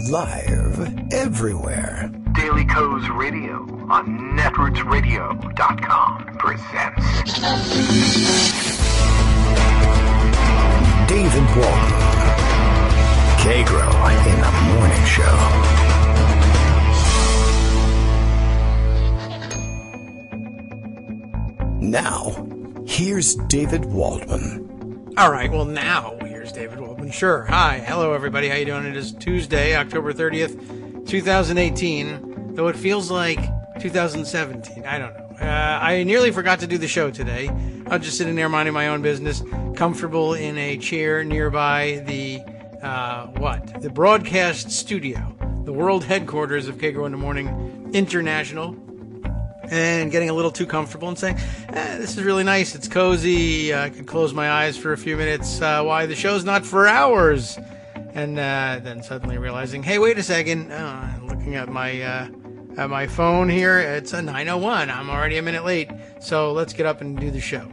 Live everywhere. Daily Co's Radio on netrootsradio.com presents David Waldman. Kagro in the Morning Show. Now, here's David Waldman. All right, well now, here's David Waldman. Sure. Hi. Hello, everybody. How you doing? It is Tuesday, October 30th, 2018, though it feels like 2017. I don't know. I nearly forgot to do the show today. I was just sitting there minding my own business, comfortable in a chair nearby the broadcast studio, the world headquarters of Kagro in the Morning International, and getting a little too comfortable and saying, this is really nice, it's cozy, I could close my eyes for a few minutes, why the show's not for hours, and then suddenly realizing, hey, wait a second, looking at my phone here, it's a 9:01, I'm already a minute late, so let's get up and do the show.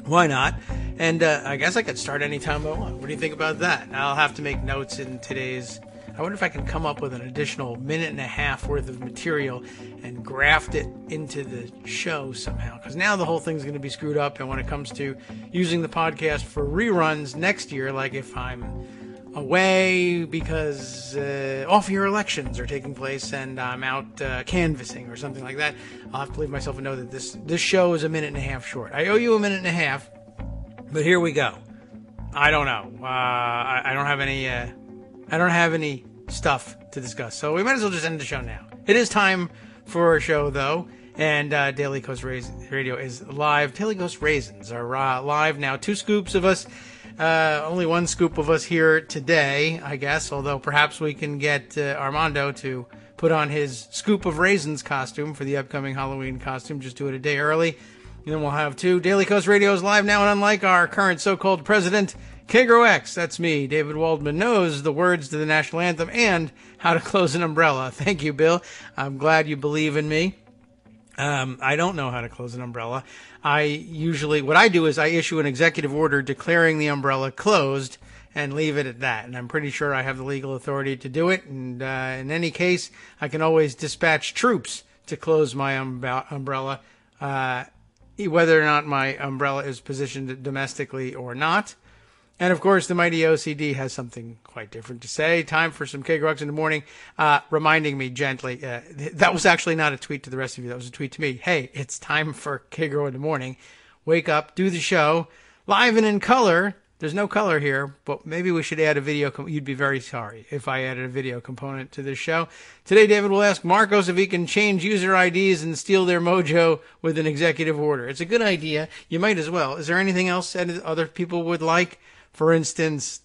Why not? And I guess I could start anytime I want. What do you think about that? I'll have to make notes in today's... I wonder if I can come up with an additional minute and a half worth of material and graft it into the show somehow. Because now the whole thing's going to be screwed up. And when it comes to using the podcast for reruns next year, like if I'm away because off-year elections are taking place and I'm out canvassing or something like that, I'll have to leave myself a note that this show is a minute and a half short. I owe you a minute and a half, but here we go. I don't know. I don't have any... I don't have any stuff to discuss, so we might as well just end the show now. It is time for a show, though, and Daily Coast Radio is live. Daily Coast Raisins are live now. 2 scoops of us, only 1 scoop of us here today, I guess, although perhaps we can get Armando to put on his scoop of raisins costume for the upcoming Halloween costume. Just do it a day early, and then we'll have 2. Daily Coast Radio is live now, and unlike our current so-called president, Kagro X, that's me, David Waldman, knows the words to the national anthem and how to close an umbrella. Thank you, Bill. I'm glad you believe in me. I don't know how to close an umbrella. What I do is I issue an executive order declaring the umbrella closed and leave it at that. And I'm pretty sure I have the legal authority to do it. And in any case, I can always dispatch troops to close my umbrella, whether or not my umbrella is positioned domestically or not. And, of course, the mighty OCD has something quite different to say. Time for some Kagro in the Morning, reminding me gently. That was actually not a tweet to the rest of you. That was a tweet to me. Hey, it's time for Kagro in the Morning. Wake up, do the show, live and in color. There's no color here, but maybe we should add a video. You'd be very sorry if I added a video component to this show. Today, David will ask Marcos if he can change user IDs and steal their mojo with an executive order. It's a good idea. You might as well. Is there anything else that other people would like? For instance,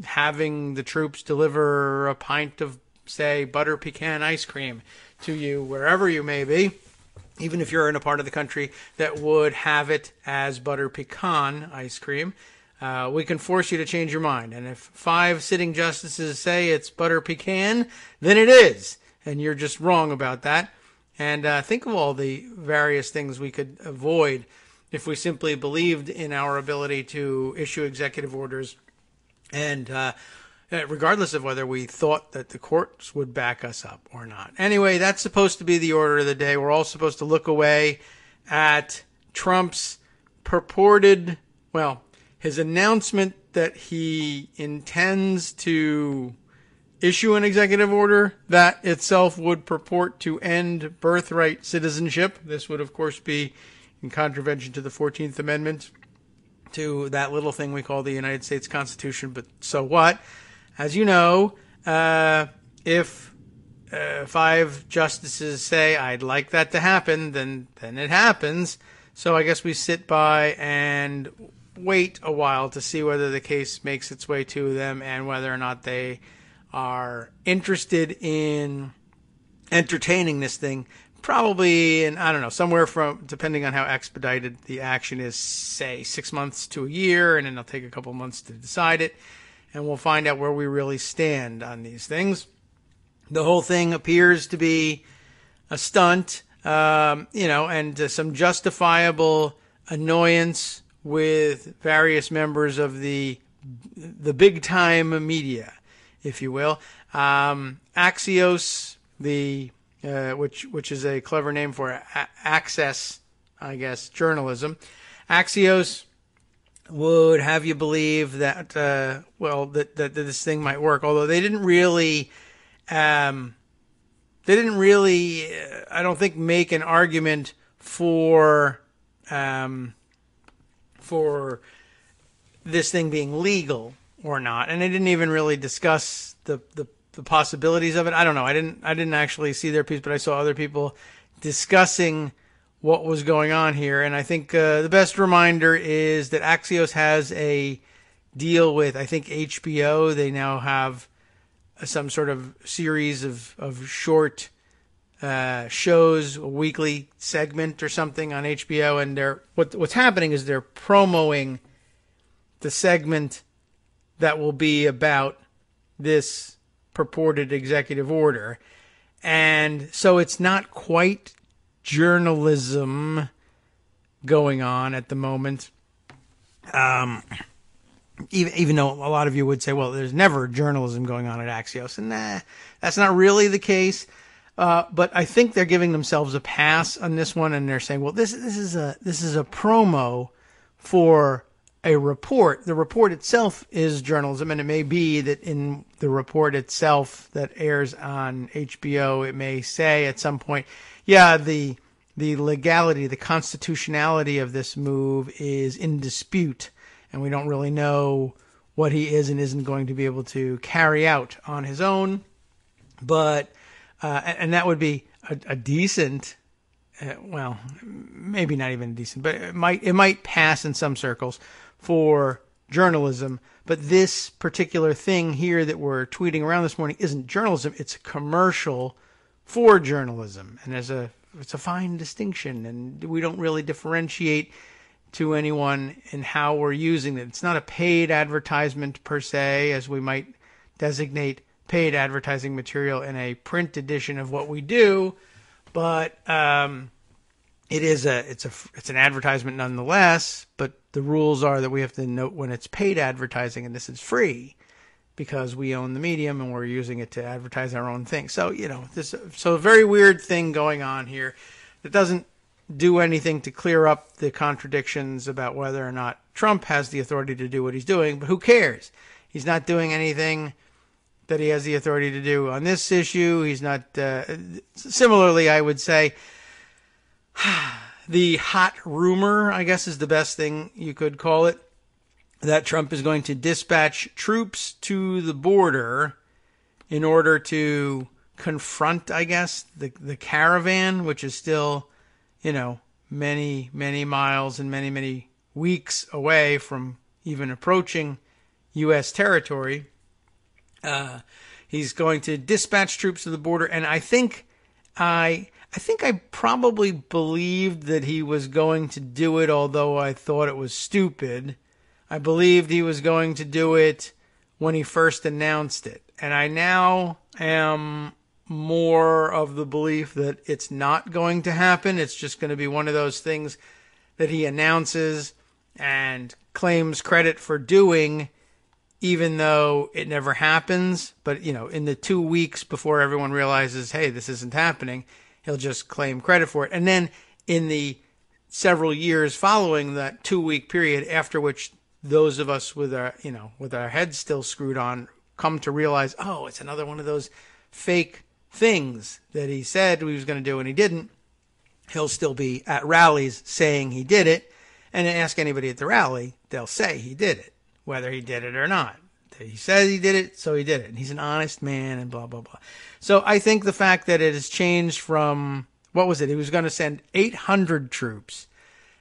having the troops deliver a pint of, say, butter pecan ice cream to you wherever you may be, even if you're in a part of the country that would have it as butter pecan ice cream, we can force you to change your mind. And if 5 sitting justices say it's butter pecan, then it is. And you're just wrong about that. And think of all the various things we could avoid if we simply believed in our ability to issue executive orders, and regardless of whether we thought that the courts would back us up or not. Anyway, that's supposed to be the order of the day. We're all supposed to look away at Trump's his announcement that he intends to issue an executive order that itself would purport to end birthright citizenship. This would, of course, be in contravention to the 14th Amendment, to that little thing we call the United States Constitution, but so what? As you know, if 5 justices say, I'd like that to happen, then it happens. So I guess we sit by and wait a while to see whether the case makes its way to them and whether or not they are interested in entertaining this thing. Probably in, I don't know, somewhere from, depending on how expedited the action is, say 6 months to a year, and then it'll take a couple months to decide it, and we'll find out where we really stand on these things. The whole thing appears to be a stunt, and some justifiable annoyance with various members of the big-time media. if you will. Axios, which is a clever name for access, I guess, journalism. Axios would have you believe that that this thing might work, although they didn't really I don't think make an argument for this thing being legal or not, and they didn't even really discuss the possibilities of it. I don't know. I didn't actually see their piece, but I saw other people discussing what was going on here. And I think the best reminder is that Axios has a deal with, I think, HBO. They now have some sort of series of short shows, a weekly segment or something on HBO. And what's happening is they're promoting the segment that will be about this purported executive order. And so it's not quite journalism going on at the moment. Even though a lot of you would say, well, there's never journalism going on at Axios. And that's not really the case. But I think they're giving themselves a pass on this one. And they're saying, well, this is a promo for a report. The report itself is journalism, and it may be that in the report itself that airs on HBO, it may say at some point, yeah, the legality, the constitutionality of this move is in dispute, and we don't really know what he is and isn't going to be able to carry out on his own. But and that would be a decent, well, maybe not even decent, but it might pass in some circles for journalism. But this particular thing here that we're tweeting around this morning isn't journalism. It's a commercial for journalism. And it's a fine distinction. And we don't really differentiate to anyone in how we're using it. It's not a paid advertisement per se, as we might designate paid advertising material in a print edition of what we do. But it's an advertisement nonetheless, but the rules are that we have to note when it's paid advertising, and this is free because we own the medium and we're using it to advertise our own thing. So, so a very weird thing going on here that doesn't do anything to clear up the contradictions about whether or not Trump has the authority to do what he's doing, but who cares? He's not doing anything that he has the authority to do on this issue. He's not, similarly, I would say, the hot rumor, I guess is the best thing you could call it, that Trump is going to dispatch troops to the border in order to confront, I guess, the caravan, which is still, many, many miles and many, many weeks away from even approaching U.S. territory. He's going to dispatch troops to the border, and I think I probably believed that he was going to do it, although I thought it was stupid. I believed he was going to do it when he first announced it. And I now am more of the belief that it's not going to happen. It's just going to be one of those things that he announces and claims credit for doing, even though it never happens. But, in the 2 weeks before everyone realizes, hey, this isn't happening, he'll just claim credit for it. And then in the several years following that 2-week period, after which those of us with our heads still screwed on come to realize, oh, it's another one of those fake things that he said he was going to do and he didn't, he'll still be at rallies saying he did it. And ask anybody at the rally, they'll say he did it, whether he did it or not. He says he did it, so he did it. And he's an honest man and blah, blah, blah. So I think the fact that it has changed from, what was it? He was going to send 800 troops,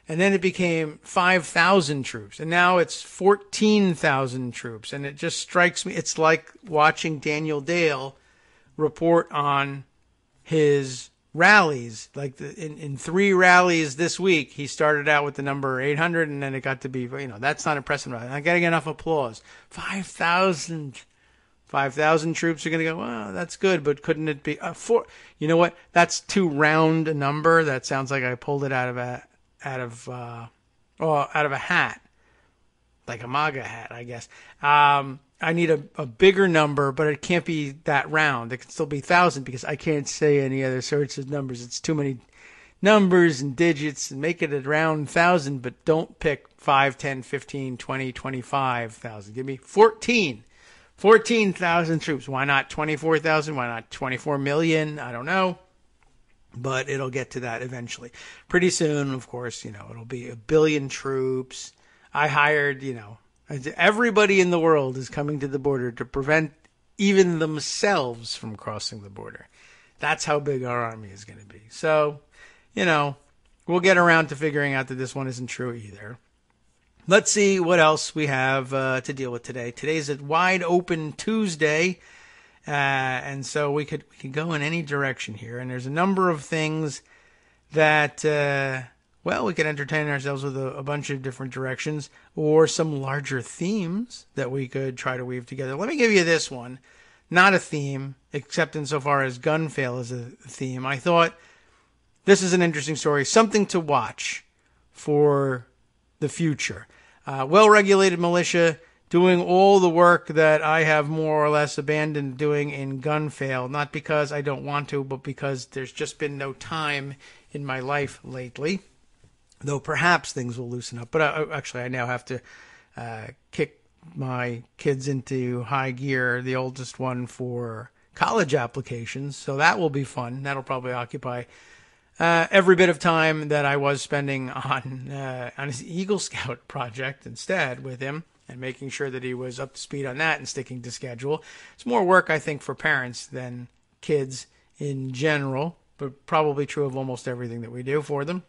and then it became 5,000 troops, and now it's 14,000 troops. And it just strikes me, it's like watching Daniel Dale report on his rallies. Like in 3 rallies this week, he started out with the number 800, and then it got to be, that's not impressive. I'm not getting enough applause. 5,000 troops are going to go, well, that's good, but couldn't it be 4? You know what? That's too round a number. That sounds like I pulled it out of a hat, like a MAGA hat, I guess. I need a bigger number, but it can't be that round. It can still be 1,000 because I can't say any other sorts of numbers. It's too many numbers and digits, and make it around 1,000, but don't pick 5, 10, 15, 20, 25,000. Give me 14,000 troops. Why not 24,000? Why not 24 million? I don't know. But it'll get to that eventually. Pretty soon, of course, it'll be 1 billion troops. I hired, everybody in the world is coming to the border to prevent even themselves from crossing the border. That's how big our army is going to be. So, we'll get around to figuring out that this one isn't true either. Let's see what else we have to deal with today. Today's a wide open Tuesday, and so we could go in any direction here. And there's a number of things that, we could entertain ourselves with a bunch of different directions, or some larger themes that we could try to weave together. Let me give you this one. Not a theme, except insofar as gun fail is a theme. I thought this is an interesting story, something to watch for the future. Well-regulated militia doing all the work that I have more or less abandoned doing in gun fail, not because I don't want to, but because there's just been no time in my life lately, though perhaps things will loosen up. But I now have to kick my kids into high gear, the oldest one for college applications, so that will be fun. That'll probably occupy every bit of time that I was spending on his Eagle Scout project instead with him, and making sure that he was up to speed on that and sticking to schedule. It's more work, I think, for parents than kids in general, but probably true of almost everything that we do for them.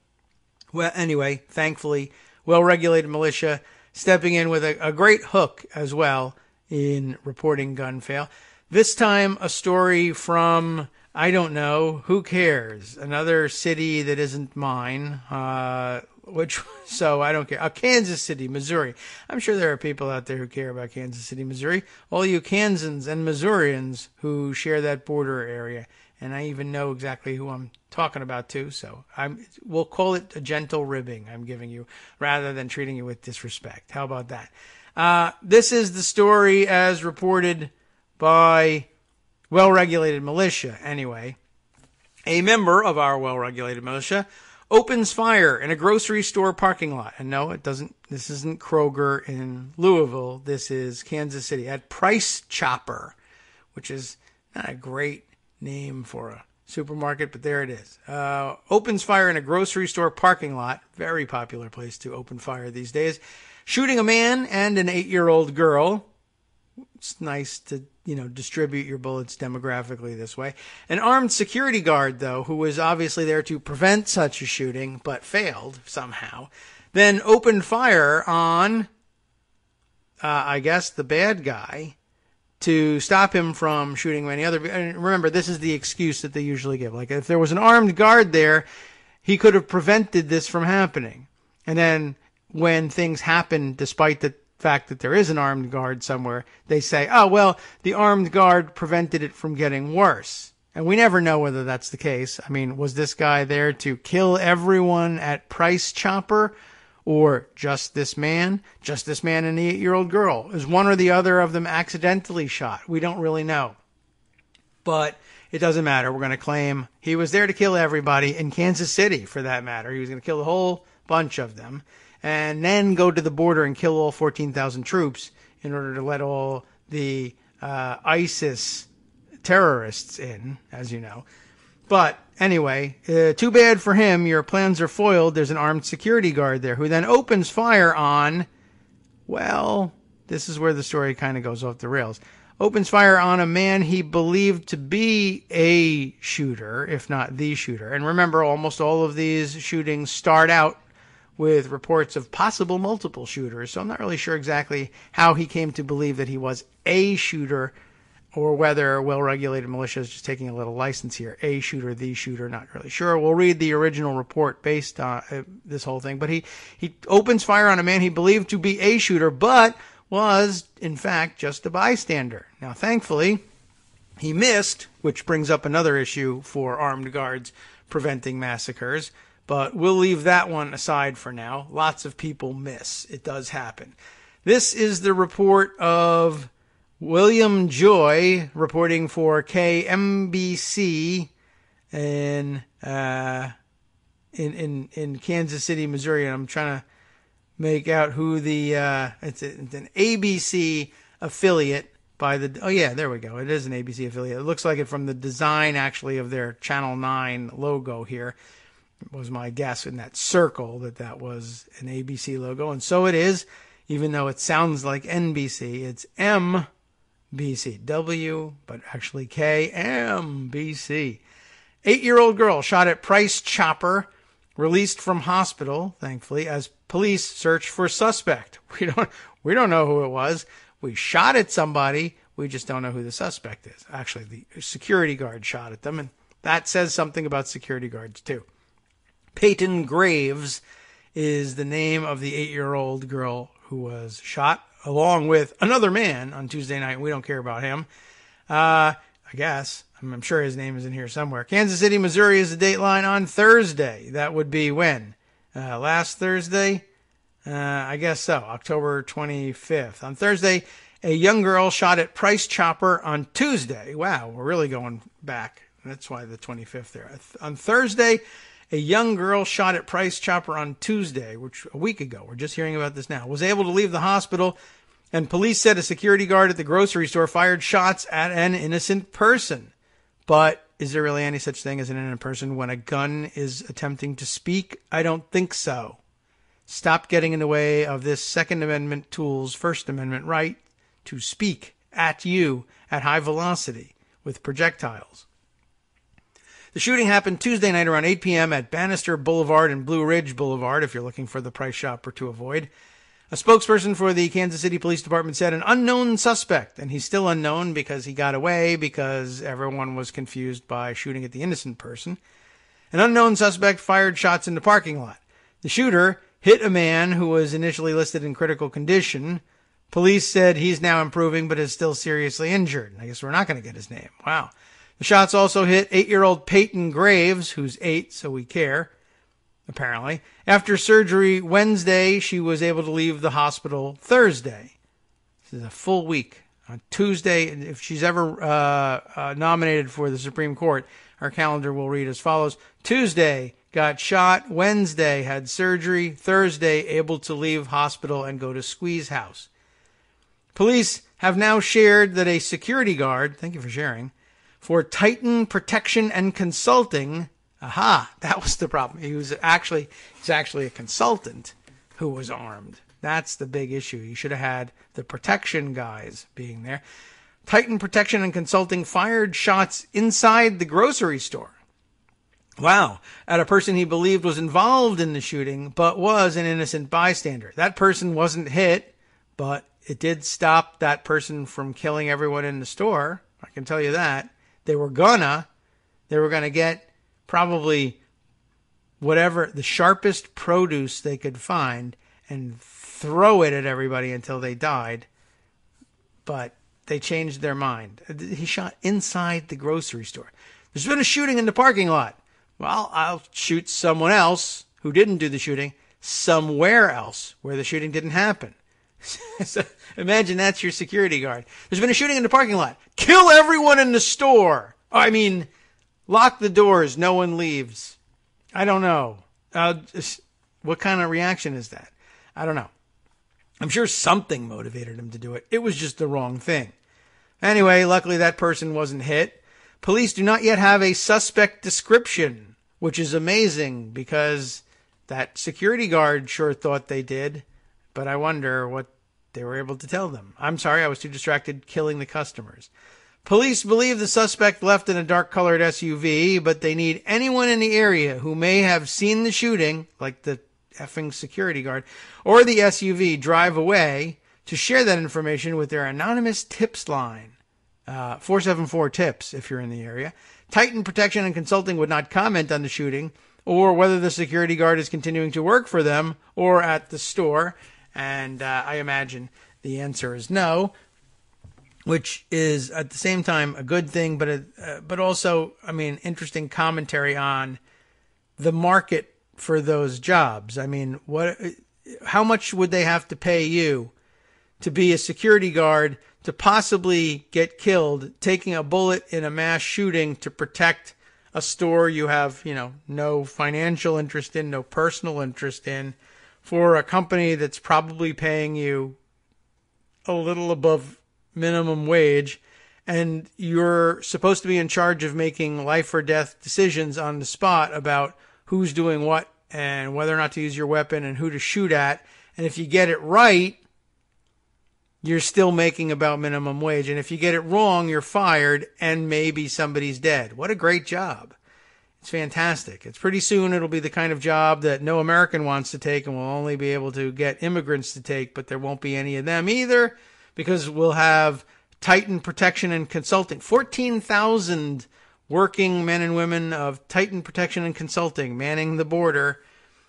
Well, anyway, thankfully, well-regulated militia stepping in with a great hook as well in reporting gun fail. This time, a story from, I don't know, who cares? Another city that isn't mine, so I don't care. Kansas City, Missouri. I'm sure there are people out there who care about Kansas City, Missouri. All you Kansans and Missourians who share that border area. And I even know exactly who I'm talking about too. So we'll call it a gentle ribbing I'm giving you rather than treating you with disrespect. How about that? This is the story as reported by well-regulated militia. Anyway, a member of our well-regulated militia opens fire in a grocery store parking lot. And no, it doesn't. This isn't Kroger in Louisville. This is Kansas City at Price Chopper, which is not a great name for a supermarket, but there it is. Opens fire in a grocery store parking lot. Very popular place to open fire these days. Shooting a man and an 8-year-old girl. It's nice to, distribute your bullets demographically this way. An armed security guard, though, who was obviously there to prevent such a shooting, but failed somehow, then opened fire on, I guess, the bad guy to stop him from shooting any other. And remember, this is the excuse that they usually give. Like, if there was an armed guard there, he could have prevented this from happening. And then when things happen, despite the fact that there is an armed guard somewhere, they say, oh, well, the armed guard prevented it from getting worse. And we never know whether that's the case. I mean, was this guy there to kill everyone at Price Chopper, or just this man and the 8-year-old girl? Is one or the other of them accidentally shot? We don't really know. But it doesn't matter. We're going to claim he was there to kill everybody in Kansas City, for that matter. He was going to kill the whole bunch of them, and then go to the border and kill all 14,000 troops in order to let all the ISIS terrorists in, as you know. But anyway, too bad for him. Your plans are foiled. There's an armed security guard there who then opens fire on, well, this is where the story kind of goes off the rails. Opens fire on a man he believed to be a shooter, if not the shooter. And remember, almost all of these shootings start out with reports of possible multiple shooters. So I'm not really sure exactly how he came to believe that he was a shooter, or whether well-regulated militia is just taking a little license here. A shooter, the shooter, not really sure. We'll read the original report based on this whole thing. But he opens fire on a man he believed to be a shooter, but was, in fact, just a bystander. Now, thankfully, he missed, which brings up another issue for armed guards preventing massacres. But we'll leave that one aside for now. Lots of people miss. It does happen. This is the report of William Joy reporting for KMBC in Kansas City, Missouri. And I'm trying to make out who the it's an ABC affiliate by the. Oh yeah, there we go. It is an ABC affiliate. It looks like it from the design actually of their Channel 9 logo here. It was my guess in that circle that was an ABC logo, and so it is. Even though it sounds like NBC, it's MBC W, but actually KMBC. 8-year-old girl shot at Price Chopper, released from hospital, thankfully, as police search for suspect. We don't know who it was. We shot at somebody. We just don't know who the suspect is. Actually, the security guard shot at them, and that says something about security guards, too. Peyton Graves is the name of the 8-year-old girl who was shot, along with another man on Tuesday night. We don't care about him. I guess. I'm sure his name is in here somewhere. Kansas City, Missouri is the dateline on Thursday. That would be when? Last Thursday? I guess so. October 25th. On Thursday, a young girl shot at Price Chopper on Tuesday. Wow, we're really going back. That's why the 25th there. On Thursday, a young girl shot at Price Chopper on Tuesday, which a week ago. We're just hearing about this now. Was able to leave the hospital, and police said a security guard at the grocery store fired shots at an innocent person. But is there really any such thing as an innocent person when a gun is attempting to speak? I don't think so. Stop getting in the way of this Second Amendment tool's First Amendment right to speak at you at high velocity with projectiles. The shooting happened Tuesday night around 8 p.m. at Bannister Boulevard and Blue Ridge Boulevard, if you're looking for the Price Chopper to avoid. A spokesperson for the Kansas City Police Department said an unknown suspect, and he's still unknown because he got away because everyone was confused by shooting at the innocent person. An unknown suspect fired shots in the parking lot. The shooter hit a man who was initially listed in critical condition. Police said he's now improving but is still seriously injured. I guess we're not going to get his name. Wow. The shots also hit 8-year-old Peyton Graves, who's 8, so we care, apparently. After surgery Wednesday, she was able to leave the hospital Thursday. This is a full week. On Tuesday, if she's ever nominated for the Supreme Court, our calendar will read as follows. Tuesday, got shot. Wednesday, had surgery. Thursday, able to leave hospital and go to Squeeze House. Police have now shared that a security guard, thank you for sharing, for Titan Protection and Consulting. Aha, that was the problem. He's actually a consultant who was armed. That's the big issue. You should have had the protection guys being there. Titan Protection and Consulting fired shots inside the grocery store. Wow, at a person he believed was involved in the shooting, but was an innocent bystander. That person wasn't hit, but it did stop that person from killing everyone in the store. I can tell you that. They were gonna get probably whatever, the sharpest produce they could find and throw it at everybody until they died. But they changed their mind. He shot inside the grocery store. There's been a shooting in the parking lot. Well, I'll shoot someone else who didn't do the shooting somewhere else where the shooting didn't happen. So imagine that's your security guard. There's been a shooting in the parking lot. Kill everyone in the store. I mean, lock the doors. No one leaves. I don't know. What kind of reaction is that? I don't know. I'm sure something motivated him to do it. It was just the wrong thing. Anyway, luckily that person wasn't hit. Police do not yet have a suspect description, which is amazing because that security guard sure thought they did. But I wonder what they were able to tell them. I'm sorry, I was too distracted killing the customers. Police believe the suspect left in a dark-colored SUV, but they need anyone in the area who may have seen the shooting, like the effing security guard, or the SUV drive away to share that information with their anonymous tips line. 474-TIPS if you're in the area. Titan Protection and Consulting would not comment on the shooting or whether the security guard is continuing to work for them or at the store. And I imagine the answer is no, which is at the same time a good thing, but also, I mean, interesting commentary on the market for those jobs. I mean, how much would they have to pay you to be a security guard to possibly get killed taking a bullet in a mass shooting to protect a store you have, no financial interest in, no personal interest in, for a company that's probably paying you a little above minimum wage, and you're supposed to be in charge of making life or death decisions on the spot about who's doing what and whether or not to use your weapon and who to shoot at. And if you get it right, you're still making about minimum wage. And if you get it wrong, you're fired and maybe somebody's dead. What a great job. It's fantastic. It's pretty soon it'll be the kind of job that no American wants to take and will only be able to get immigrants to take, but there won't be any of them either because we'll have Titan Protection and Consulting. 14,000 working men and women of Titan Protection and Consulting manning the border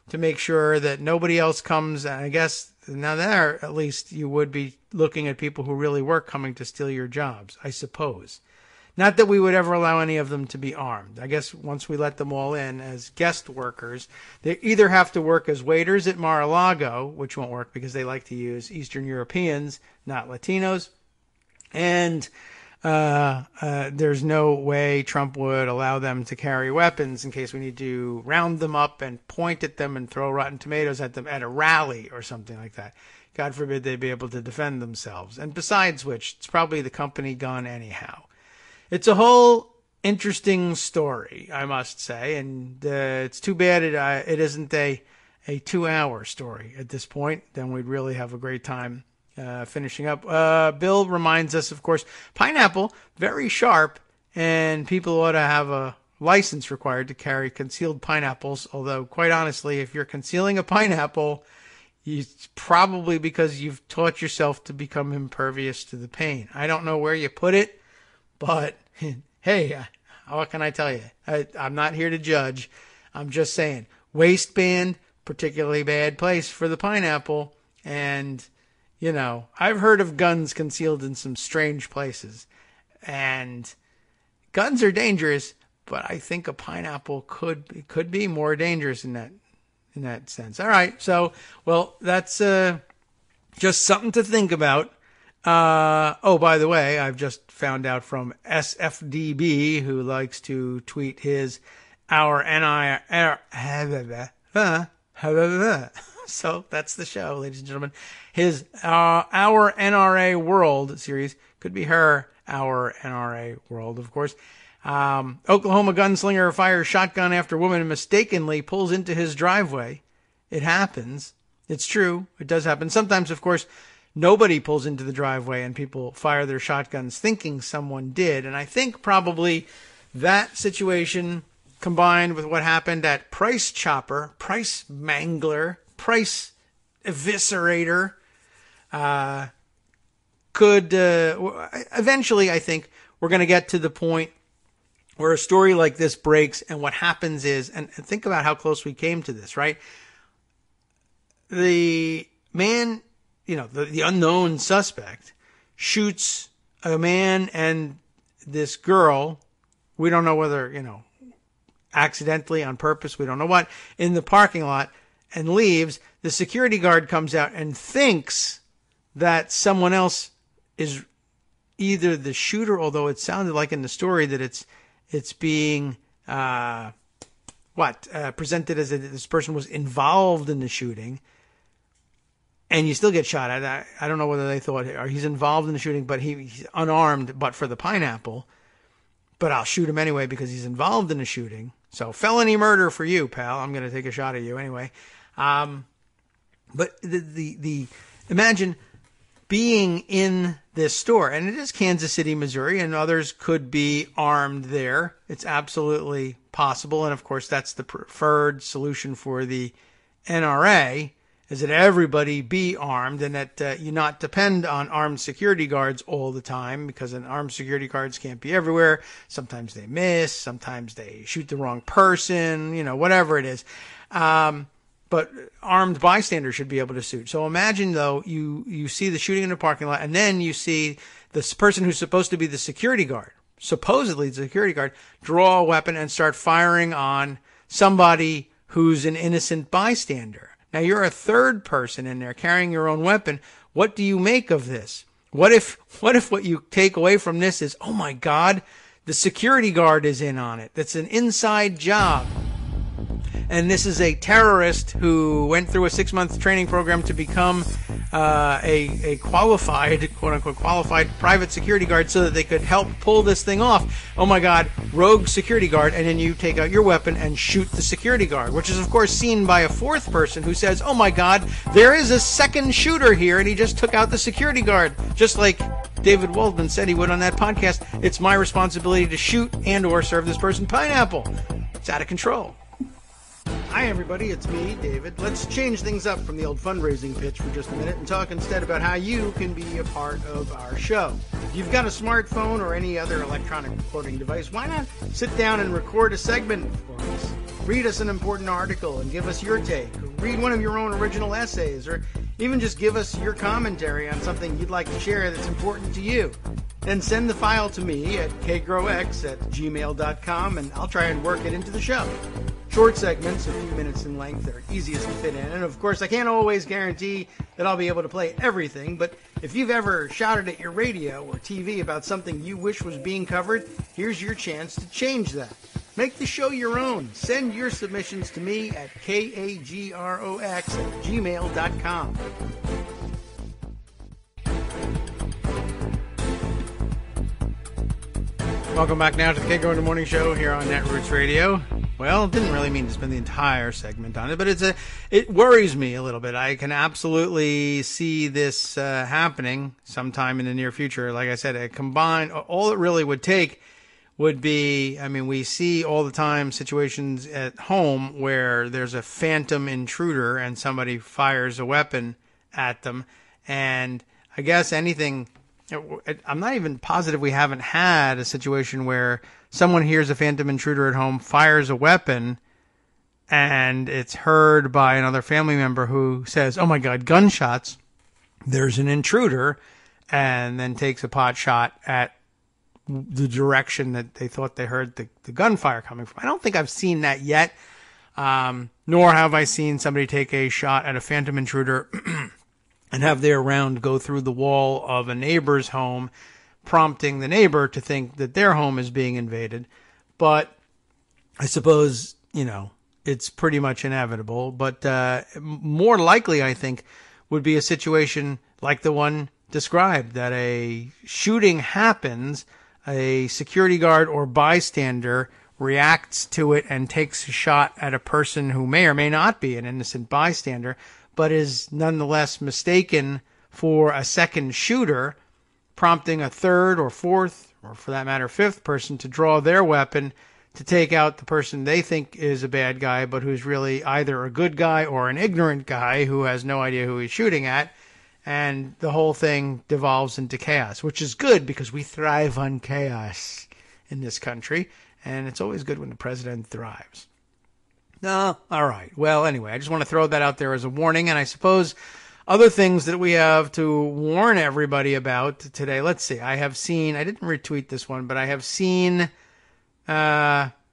to make sure that nobody else comes. And I guess now there, at least you would be looking at people who really work coming to steal your jobs, I suppose. Not that we would ever allow any of them to be armed. I guess once we let them all in as guest workers, they either have to work as waiters at Mar-a-Lago, which won't work because they like to use Eastern Europeans, not Latinos. And there's no way Trump would allow them to carry weapons in case we need to round them up and point at them and throw rotten tomatoes at them at a rally or something like that. God forbid they'd be able to defend themselves. And besides which, it's probably the company gun anyhow. It's a whole interesting story, I must say, and it's too bad it isn't a 2-hour story at this point. Then we'd really have a great time finishing up. Bill reminds us, of course, pineapple, very sharp, and people ought to have a license required to carry concealed pineapples, although, quite honestly, if you're concealing a pineapple, it's probably because you've taught yourself to become impervious to the pain. I don't know where you put it, but hey, what can I tell you? I'm not here to judge. I'm just saying, waistband, particularly bad place for the pineapple. And, I've heard of guns concealed in some strange places. And guns are dangerous, but I think a pineapple could be more dangerous in that sense. All right, so, well, that's just something to think about. By the way, I've just found out from SFDB, who likes to tweet his so that's the show, ladies and gentlemen. His Our NRA World series could be her Our NRA World, of course. Oklahoma gunslinger fires shotgun after woman mistakenly pulls into his driveway. It happens. It's true. It does happen. Sometimes, of course, nobody pulls into the driveway and people fire their shotguns thinking someone did. And I think probably that situation combined with what happened at Price Chopper, Price Mangler, Price Eviscerator, could eventually, I think, we're going to get to the point where a story like this breaks, and what happens is, and think about how close we came to this, right? The man, the unknown suspect shoots a man and this girl, we don't know whether, accidentally, on purpose, we don't know what, in the parking lot, and leaves. The security guard comes out and thinks that someone else is either the shooter, although it sounded like in the story that it's being presented as this person was involved in the shooting, and you still get shot at. I don't know whether they thought he's involved in the shooting, but he's unarmed, but for the pineapple. But I'll shoot him anyway because he's involved in the shooting. So felony murder for you, pal. I'm going to take a shot at you anyway. But the imagine being in this store, and it is Kansas City, Missouri, and others could be armed there. It's absolutely possible. And of course, that's the preferred solution for the NRA, is that everybody be armed and that you not depend on armed security guards all the time, because armed security guards can't be everywhere. Sometimes they miss, sometimes they shoot the wrong person, whatever it is. But armed bystanders should be able to shoot. So imagine, though, you see the shooting in the parking lot, and then you see this person who's supposed to be the security guard, supposedly the security guard, draw a weapon and start firing on somebody who's an innocent bystander. Now, you're a third person in there carrying your own weapon. What do you make of this? What if what you take away from this is, oh my God, the security guard is in on it. That's an inside job. And this is a terrorist who went through a 6-month training program to become a qualified, quote-unquote, qualified private security guard so that they could help pull this thing off. Oh, my God, rogue security guard. And then you take out your weapon and shoot the security guard, which is, of course, seen by a fourth person who says, oh, my God, there is a second shooter here, and he just took out the security guard. Just like David Waldman said he would on that podcast, it's my responsibility to shoot and or serve this person pineapple. It's out of control. Hi, everybody. It's me, David. Let's change things up from the old fundraising pitch for just a minute and talk instead about how you can be a part of our show. If you've got a smartphone or any other electronic recording device, why not sit down and record a segment for us? Read us an important article and give us your take. Or read one of your own original essays, or even just give us your commentary on something you'd like to share that's important to you. Then send the file to me at kagrox@gmail.com, and I'll try and work it into the show. Short segments, a few minutes in length, are easiest to fit in. And of course, I can't always guarantee that I'll be able to play everything, but if you've ever shouted at your radio or TV about something you wish was being covered, here's your chance to change that. Make the show your own. Send your submissions to me at kagrox@gmail.com. Welcome back now to the Kagro in the Morning Show here on Netroots Radio. Well, didn't really mean to spend the entire segment on it, but it worries me a little bit. I can absolutely see this happening sometime in the near future. Like I said, all it really would take would be, I mean, we see all the time situations at home where there's a phantom intruder and somebody fires a weapon at them. And I guess I'm not even positive we haven't had a situation where someone hears a phantom intruder at home, fires a weapon, and it's heard by another family member who says, oh my God, gunshots, there's an intruder, and then takes a pot shot at the direction that they thought they heard the gunfire coming from. I don't think I've seen that yet, nor have I seen somebody take a shot at a phantom intruder and have their round go through the wall of a neighbor's home, prompting the neighbor to think that their home is being invaded. But I suppose, it's pretty much inevitable. But more likely, I think, would be a situation like the one described, that a shooting happens, a security guard or bystander reacts to it and takes a shot at a person who may or may not be an innocent bystander, but is nonetheless mistaken for a second shooter, prompting a third or fourth, or for that matter, fifth person to draw their weapon to take out the person they think is a bad guy, but who's really either a good guy or an ignorant guy who has no idea who he's shooting at. And the whole thing devolves into chaos, which is good because we thrive on chaos in this country. And it's always good when the president thrives. No, all right. Well, anyway, I just want to throw that out there as a warning. And I suppose other things that we have to warn everybody about today. Let's see. I didn't retweet this one, but I have seen retweeted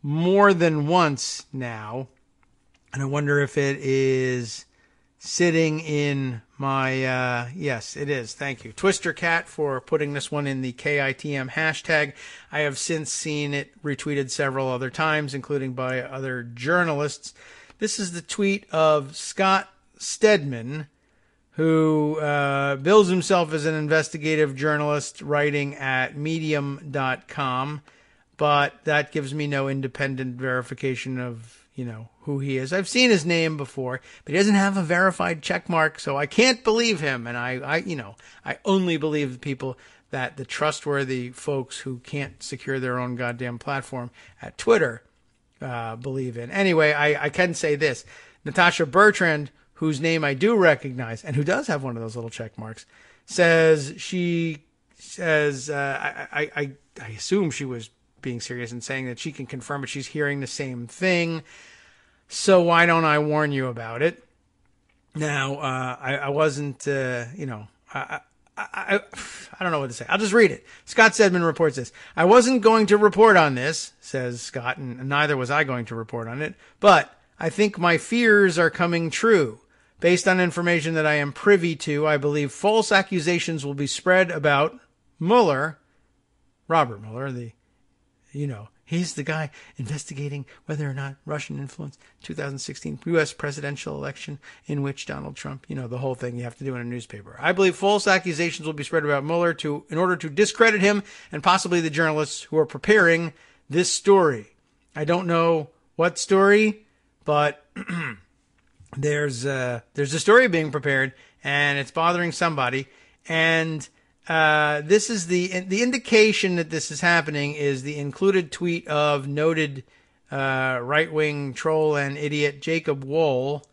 more than once now. And I wonder if it is sitting in my, yes, it is. Thank you. Twister Cat for putting this one in the KITM hashtag. I have since seen it retweeted several other times, including by other journalists. This is the tweet of Scott Stedman, who bills himself as an investigative journalist writing at medium.com, but that gives me no independent verification of, who he is. I've seen his name before, but he doesn't have a verified check mark, so I can't believe him. And I only believe the people that the trustworthy folks who can't secure their own goddamn platform at Twitter believe in. Anyway, I can say this. Natasha Bertrand, whose name I do recognize and who does have one of those little check marks, I assume she was being serious and saying that she can confirm that she's hearing the same thing. So why don't I warn you about it? Now, I wasn't, I don't know what to say. I'll just read it. Scott Stedman reports this. I wasn't going to report on this, says Scott, and neither was I going to report on it, but I think my fears are coming true. Based on information that I am privy to, I believe false accusations will be spread about Mueller, Robert Mueller, he's the guy investigating whether or not Russian influence 2016 U.S. presidential election in which Donald Trump, the whole thing you have to do in a newspaper. I believe false accusations will be spread about Mueller in order to discredit him and possibly the journalists who are preparing this story. I don't know what story, but there's a story being prepared, and it's bothering somebody. And this is the indication that this is happening is the included tweet of noted right-wing troll and idiot Jacob Wohl,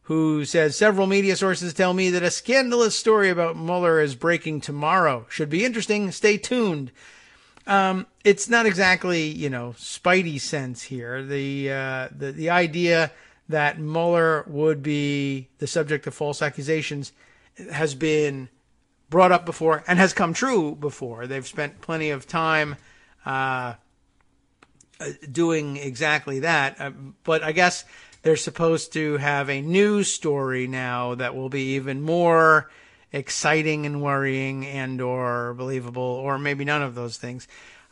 who says, several media sources tell me that a scandalous story about Mueller is breaking tomorrow. Should be interesting. Stay tuned. It's not exactly, Spidey sense here. The idea that Mueller would be the subject of false accusations has been brought up before and has come true before. They've spent plenty of time doing exactly that. But I guess they're supposed to have a new story now that will be even more exciting and worrying and or believable, or maybe none of those things.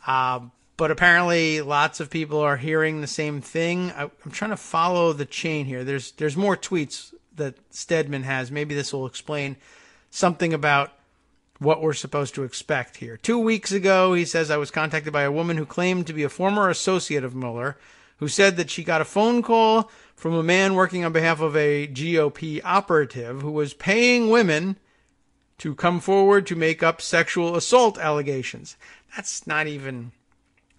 But apparently lots of people are hearing the same thing. I'm trying to follow the chain here. There's more tweets that Stedman has. Maybe this will explain something about what we're supposed to expect here. 2 weeks ago, he says, I was contacted by a woman who claimed to be a former associate of Mueller, who said that she got a phone call from a man working on behalf of a GOP operative who was paying women to come forward to make up sexual assault allegations. That's not even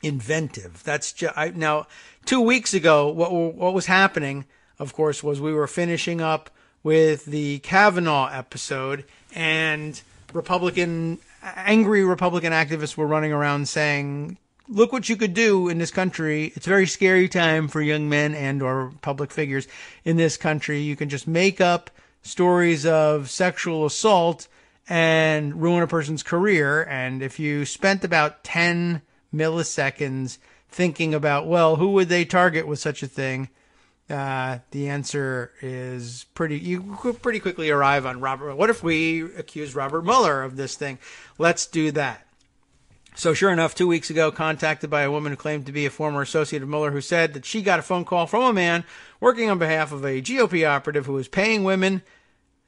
inventive. That's just now. 2 weeks ago, what was happening, of course, was we were finishing up with the Kavanaugh episode, and angry Republican activists were running around saying, look what you could do in this country. It's a very scary time for young men and or public figures in this country. You can just make up stories of sexual assault and ruin a person's career. And if you spent about 10 milliseconds thinking about, well, who would they target with such a thing? The answer is you could pretty quickly arrive on Robert. What if we accuse Robert Mueller of this thing? Let's do that. So sure enough, 2 weeks ago, contacted by a woman who claimed to be a former associate of Mueller, who said that she got a phone call from a man working on behalf of a GOP operative who was paying women.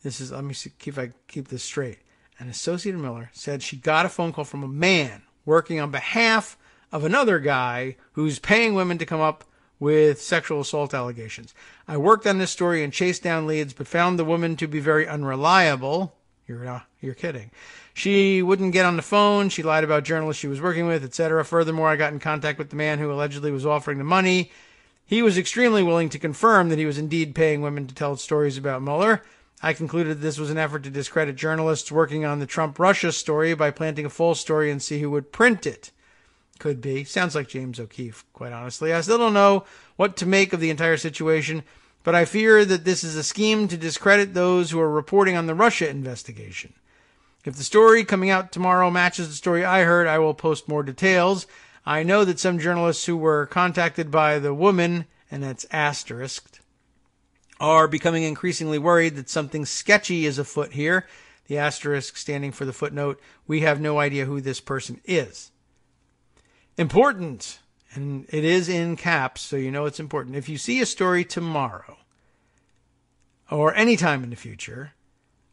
Let me see if I keep this straight. An associate of Mueller said she got a phone call from a man working on behalf of another guy who's paying women to come up with sexual assault allegations. I worked on this story and chased down leads, but found the woman to be very unreliable. You're kidding. She wouldn't get on the phone. She lied about journalists she was working with, etc. Furthermore, I got in contact with the man who allegedly was offering the money. He was extremely willing to confirm that he was indeed paying women to tell stories about Mueller. I concluded this was an effort to discredit journalists working on the Trump-Russia story by planting a false story and see who would print it. Could be. Sounds like James O'Keefe, quite honestly. I still don't know what to make of the entire situation, but I fear that this is a scheme to discredit those who are reporting on the Russia investigation. If the story coming out tomorrow matches the story I heard, I will post more details. I know that some journalists who were contacted by the woman, and that's asterisked, are becoming increasingly worried that something sketchy is afoot here. The asterisk standing for the footnote. We have no idea who this person is. Important, and it is in caps, so you know it's important. If you see a story tomorrow, or any time in the future,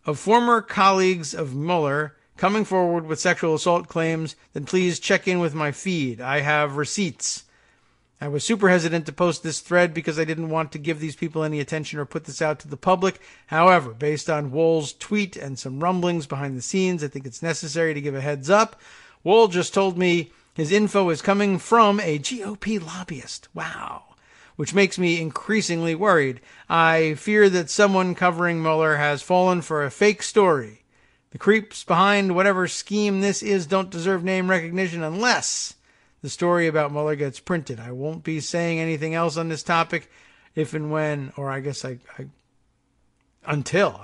of former colleagues of Mueller coming forward with sexual assault claims, then please check in with my feed. I have receipts. I was super hesitant to post this thread because I didn't want to give these people any attention or put this out to the public. However, based on Wohl's tweet and some rumblings behind the scenes, I think it's necessary to give a heads up. Wohl just told me his info is coming from a GOP lobbyist. Wow. Which makes me increasingly worried. I fear that someone covering Mueller has fallen for a fake story. The creeps behind whatever scheme this is don't deserve name recognition unless the story about Mueller gets printed. I won't be saying anything else on this topic if and when, or I guess until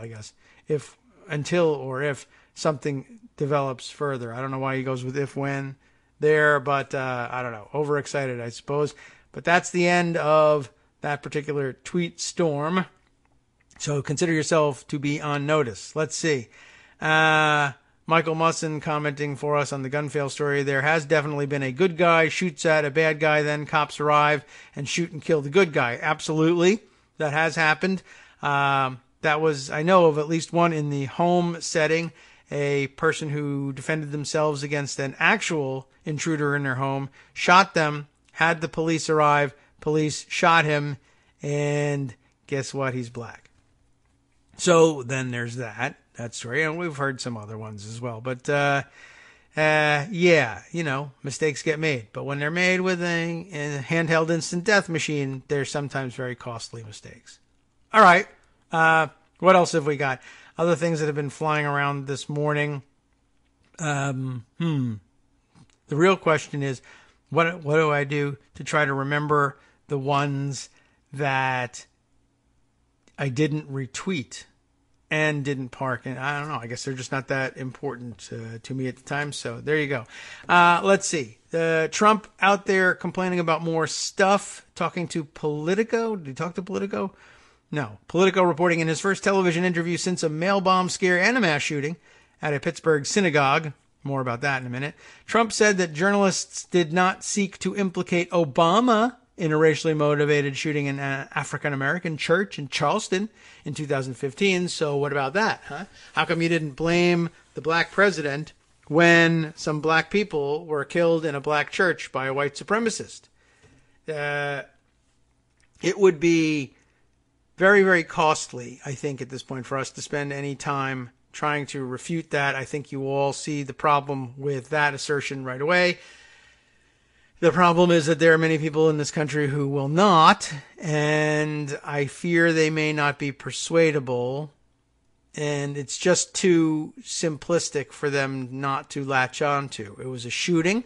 if something develops further. I don't know why he goes with if, when there, but I don't know. Overexcited, I suppose. But that's the end of that particular tweet storm. So consider yourself to be on notice. Let's see. Michael Musson commenting for us on the gun fail story. There has definitely been a good guy shoots at a bad guy, then cops arrive and shoot and kill the good guy. Absolutely. That has happened. That was, I know of at least one in the home setting, a person who defended themselves against an actual intruder in their home, shot them, had the police arrive, police shot him, and guess what? He's black. So then there's that story, and we've heard some other ones as well. But, yeah, mistakes get made. But when they're made with a handheld instant death machine, they're sometimes very costly mistakes. All right. What else have we got? Other things that have been flying around this morning. The real question is, what do I do to try to remember the ones that I didn't retweet and didn't park? And I don't know. I guess they're just not that important to me at the time. So there you go. Let's see. Trump out there complaining about more stuff, talking to Politico. Did he talk to Politico? No. Politico reporting in his first television interview since a mail bomb scare and a mass shooting at a Pittsburgh synagogue. More about that in a minute. Trump said that journalists did not seek to implicate Obama in a racially motivated shooting in an African-American church in Charleston in 2015. So what about that, huh? How come you didn't blame the black president when some black people were killed in a black church by a white supremacist? It would be very, very costly, I think, at this point for us to spend any time trying to refute that. I think you all see the problem with that assertion right away. The problem is that there are many people in this country who will not, and I fear they may not be persuadable, and it's just too simplistic for them not to latch on to. It was a shooting,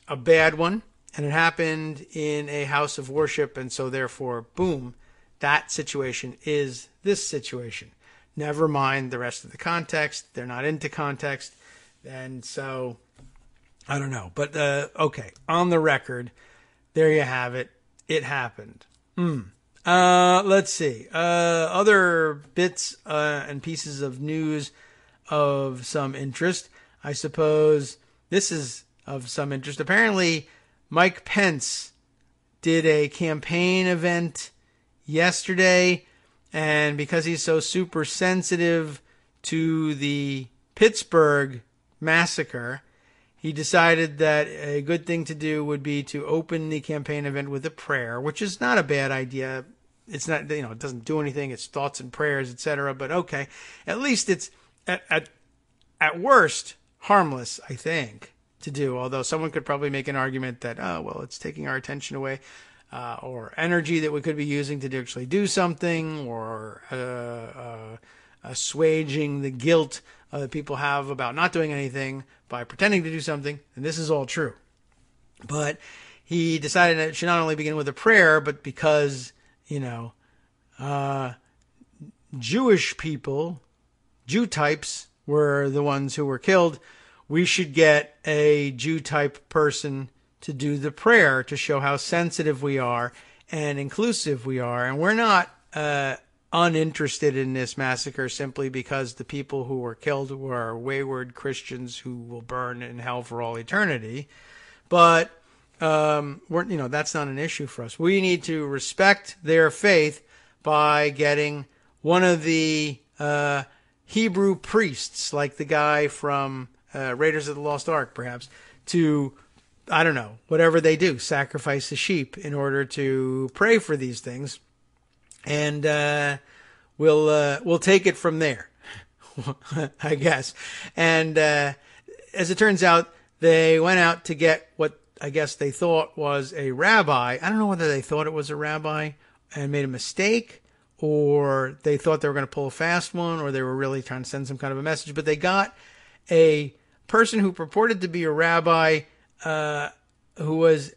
a bad one, and it happened in a house of worship, and so therefore, boom, that situation is this situation. Never mind the rest of the context. They're not into context. And so, I don't know. But, okay, on the record, there you have it. It happened. Let's see. Other bits and pieces of news of some interest. I suppose this is of some interest. Apparently, Mike Pence did a campaign event yesterday, and because he's so super sensitive to the Pittsburgh massacre, he decided that a good thing to do would be to open the campaign event with a prayer, which is not a bad idea. It's not, it doesn't do anything. It's thoughts and prayers, etc. But okay, at least it's at worst harmless, I think, to do. Although someone could probably make an argument that, it's taking our attention away. Or energy that we could be using to actually do something, or assuaging the guilt that people have about not doing anything by pretending to do something. And this is all true. But he decided that it should not only begin with a prayer, but because, Jewish people, Jew types, were the ones who were killed, we should get a Jew-type person to do the prayer to show how sensitive we are and inclusive we are. And we're not uninterested in this massacre simply because the people who were killed were wayward Christians who will burn in hell for all eternity. But that's not an issue for us. We need to respect their faith by getting one of the Hebrew priests, like the guy from Raiders of the Lost Ark, perhaps, to, I don't know, whatever they do, sacrifice a sheep in order to pray for these things. And we'll take it from there, I guess. And as it turns out, they went out to get what I guess they thought was a rabbi. I don't know whether they thought it was a rabbi and made a mistake, or they thought they were going to pull a fast one, or they were really trying to send some kind of a message. But they got a person who purported to be a rabbi, who was,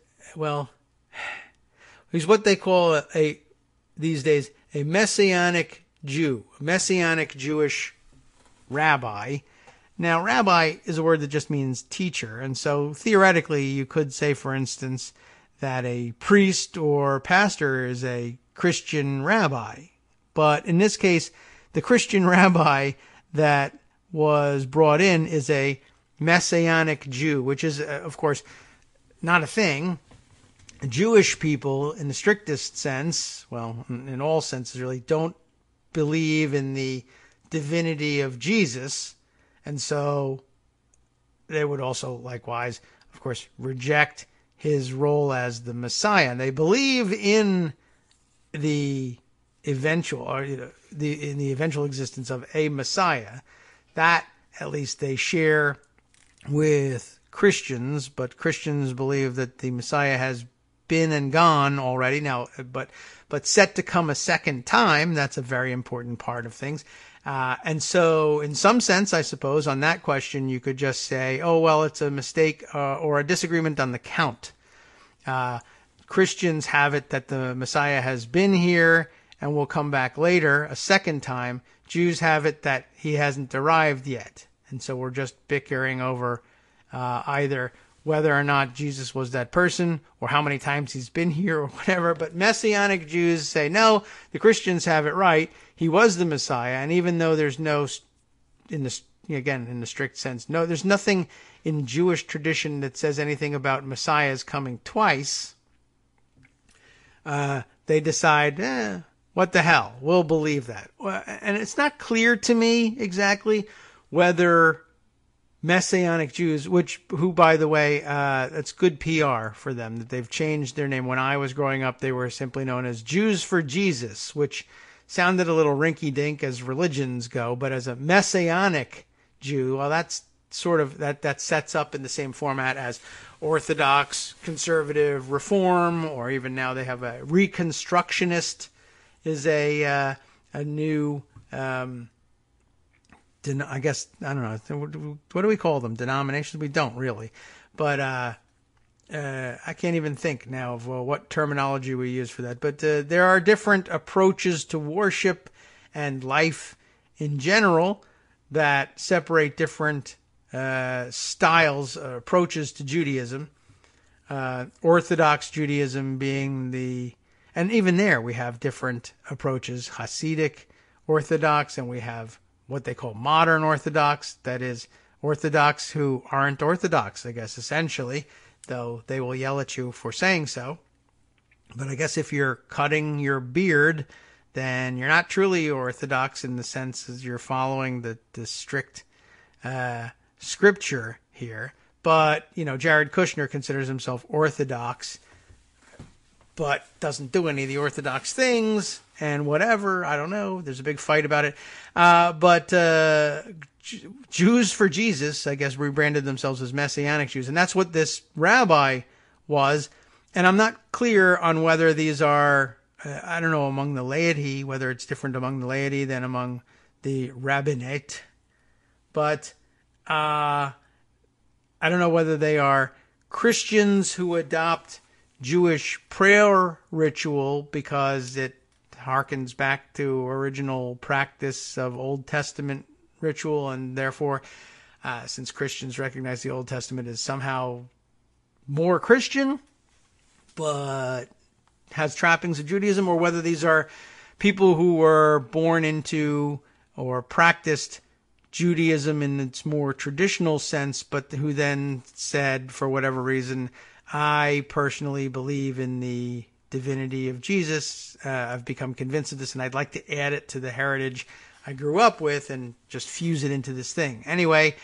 he's what they call these days a Messianic Jew, a Messianic Jewish rabbi. Now, rabbi is a word that just means teacher, and so theoretically you could say, for instance, that a priest or pastor is a Christian rabbi. But in this case, the Christian rabbi that was brought in is a Messianic Jew, which is, of course, not a thing. Jewish people, in the strictest sense, well, in all senses really, don't believe in the divinity of Jesus. And so they would also likewise, of course, reject his role as the Messiah. And they believe in the eventual, or in the eventual existence of a Messiah. That, at least, they share with Christians, but Christians believe that the Messiah has been and gone already now, but set to come a second time. That's a very important part of things. And so in some sense, I suppose, on that question, you could just say, oh, well, it's a mistake or a disagreement on the count. Christians have it that the Messiah has been here and will come back later a second time. Jews have it that he hasn't arrived yet. And so we're just bickering over either whether or not Jesus was that person or how many times he's been here or whatever. But Messianic Jews say, no, the Christians have it right. He was the Messiah. And even though there's no, in the strict sense, no, there's nothing in Jewish tradition that says anything about Messiahs coming twice, they decide, what the hell? We'll believe that. And it's not clear to me exactly whether Messianic Jews, who, by the way, that's good PR for them, that they've changed their name. When I was growing up, they were simply known as Jews for Jesus, which sounded a little rinky-dink as religions go, but as a Messianic Jew, well, that's sort of, that sets up in the same format as Orthodox, Conservative, Reform, or even now they have a Reconstructionist is a new, I guess, I don't know, what do we call them? Denominations? We don't really. But I can't even think now of what terminology we use for that. But there are different approaches to worship and life in general that separate different styles, approaches to Judaism. Orthodox Judaism being and even there we have different approaches, Hasidic Orthodox, and we have what they call modern Orthodox, that is, Orthodox who aren't Orthodox, I guess, essentially, though they will yell at you for saying so. But I guess if you're cutting your beard, then you're not truly Orthodox in the sense as you're following the strict scripture here. But, Jared Kushner considers himself Orthodox, but doesn't do any of the Orthodox things and whatever. I don't know. There's a big fight about it. But Jews for Jesus, I guess, rebranded themselves as Messianic Jews. And that's what this rabbi was. And I'm not clear on whether these are, I don't know, among the laity, whether it's different among the laity than among the rabbinate. But I don't know whether they are Christians who adopt Jewish prayer ritual because it harkens back to original practice of Old Testament ritual, and therefore, since Christians recognize the Old Testament as somehow more Christian, but has trappings of Judaism, or whether these are people who were born into or practiced Judaism in its more traditional sense, but who then said, for whatever reason, I personally believe in the divinity of Jesus. I've become convinced of this, and I'd like to add it to the heritage I grew up with and just fuse it into this thing. Anyway,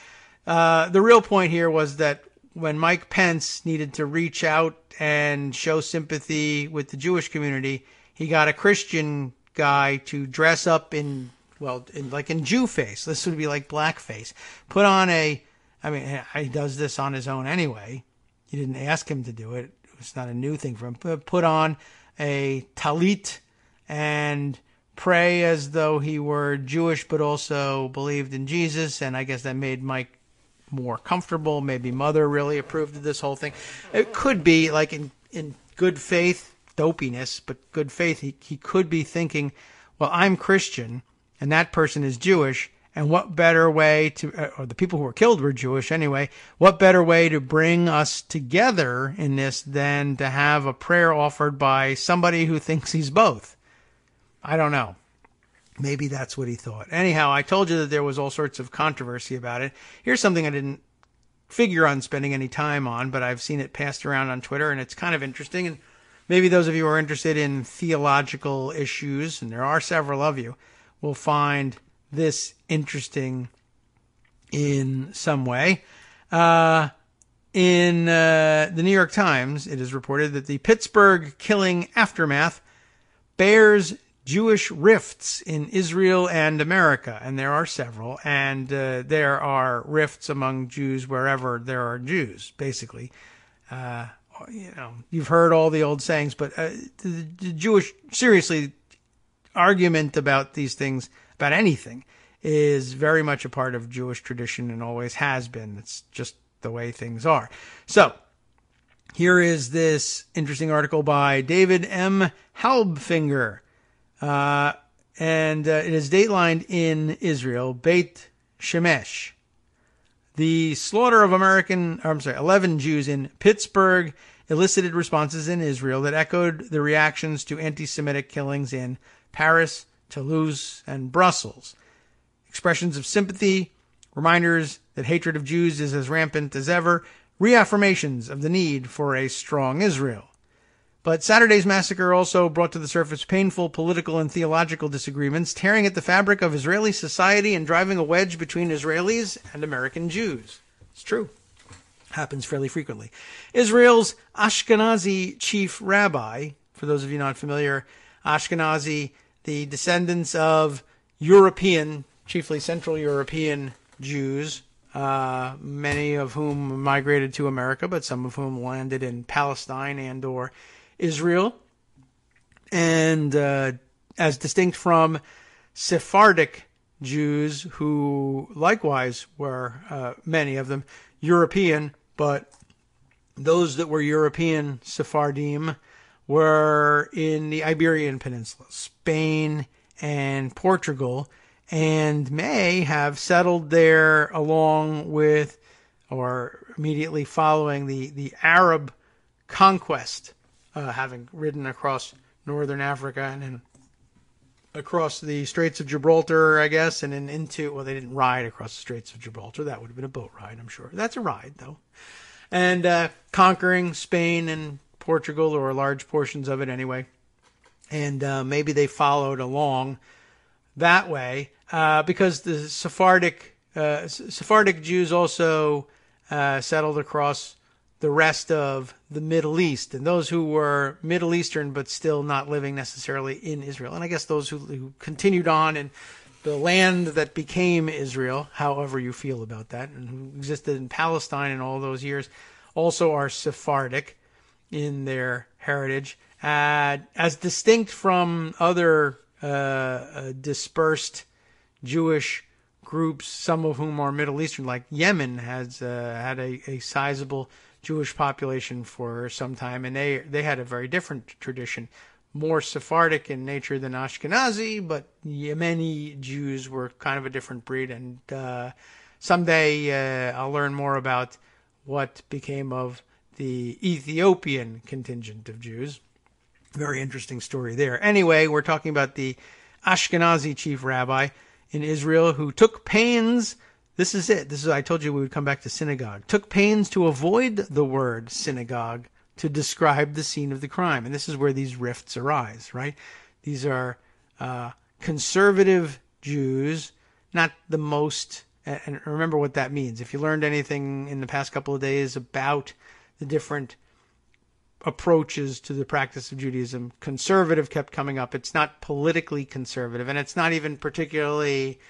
the real point here was that when Mike Pence needed to reach out and show sympathy with the Jewish community, he got a Christian guy to dress up in Jew face. This would be like blackface. Put on he does this on his own anyway. You didn't ask him to do it. It's not a new thing for him. Put on a talit and pray as though he were Jewish but also believed in Jesus. And I guess that made Mike more comfortable. Maybe Mother really approved of this whole thing. It could be like in good faith, dopiness, but good faith. He could be thinking, well, I'm Christian and that person is Jewish. And what better way or the people who were killed were Jewish anyway, what better way to bring us together in this than to have a prayer offered by somebody who thinks he's both? I don't know. Maybe that's what he thought. Anyhow, I told you that there was all sorts of controversy about it. Here's something I didn't figure on spending any time on, but I've seen it passed around on Twitter, and it's kind of interesting. And maybe those of you who are interested in theological issues, and there are several of you, will find this interesting in some way. In the New York Times, it is reported that the Pittsburgh killing aftermath bears Jewish rifts in Israel and America, and there are several, and there are rifts among Jews wherever there are Jews, basically. You've heard all the old sayings, but the Jewish, seriously, argument about these things, about anything, is very much a part of Jewish tradition and always has been. It's just the way things are. So, here is this interesting article by David M. Halbfinger. And it is datelined in Israel, Beit Shemesh. The slaughter of 11 Jews in Pittsburgh elicited responses in Israel that echoed the reactions to anti-Semitic killings in Paris, Toulouse, and Brussels. Expressions of sympathy, reminders that hatred of Jews is as rampant as ever, reaffirmations of the need for a strong Israel. But Saturday's massacre also brought to the surface painful political and theological disagreements, tearing at the fabric of Israeli society and driving a wedge between Israelis and American Jews. It's true. Happens fairly frequently. Israel's Ashkenazi chief rabbi, for those of you not familiar, Ashkenazi, the descendants of European, chiefly Central European Jews, many of whom migrated to America, but some of whom landed in Palestine and or Israel, and as distinct from Sephardic Jews, who likewise were, many of them, European, but those that were European Sephardim were in the Iberian Peninsula, Spain and Portugal, and may have settled there along with or immediately following the Arab conquest, having ridden across northern Africa and then across the Straits of Gibraltar, I guess, and then into, they didn't ride across the Straits of Gibraltar. That would have been a boat ride, I'm sure. That's a ride, though. And conquering Spain and Portugal, or large portions of it anyway. And maybe they followed along that way because the Sephardic Jews also settled across the rest of the Middle East, and those who were Middle Eastern but still not living necessarily in Israel. And I guess those who continued on in the land that became Israel, however you feel about that, and who existed in Palestine in all those years, also are Sephardic in their heritage, as distinct from other dispersed Jewish groups, some of whom are Middle Eastern, like Yemen has had a sizable Jewish population for some time, and they had a very different tradition, more Sephardic in nature than Ashkenazi, but Yemeni Jews were kind of a different breed, and someday I'll learn more about what became of the Ethiopian contingent of Jews. Very interesting story there. Anyway, we're talking about the Ashkenazi chief rabbi in Israel who took pains. This is it. I told you we would come back to synagogue. Took pains to avoid the word synagogue to describe the scene of the crime. And this is where these rifts arise, right? These are conservative Jews, not the most, and remember what that means. If you learned anything in the past couple of days about the different approaches to the practice of Judaism, conservative kept coming up. It's not politically conservative, and it's not even particularly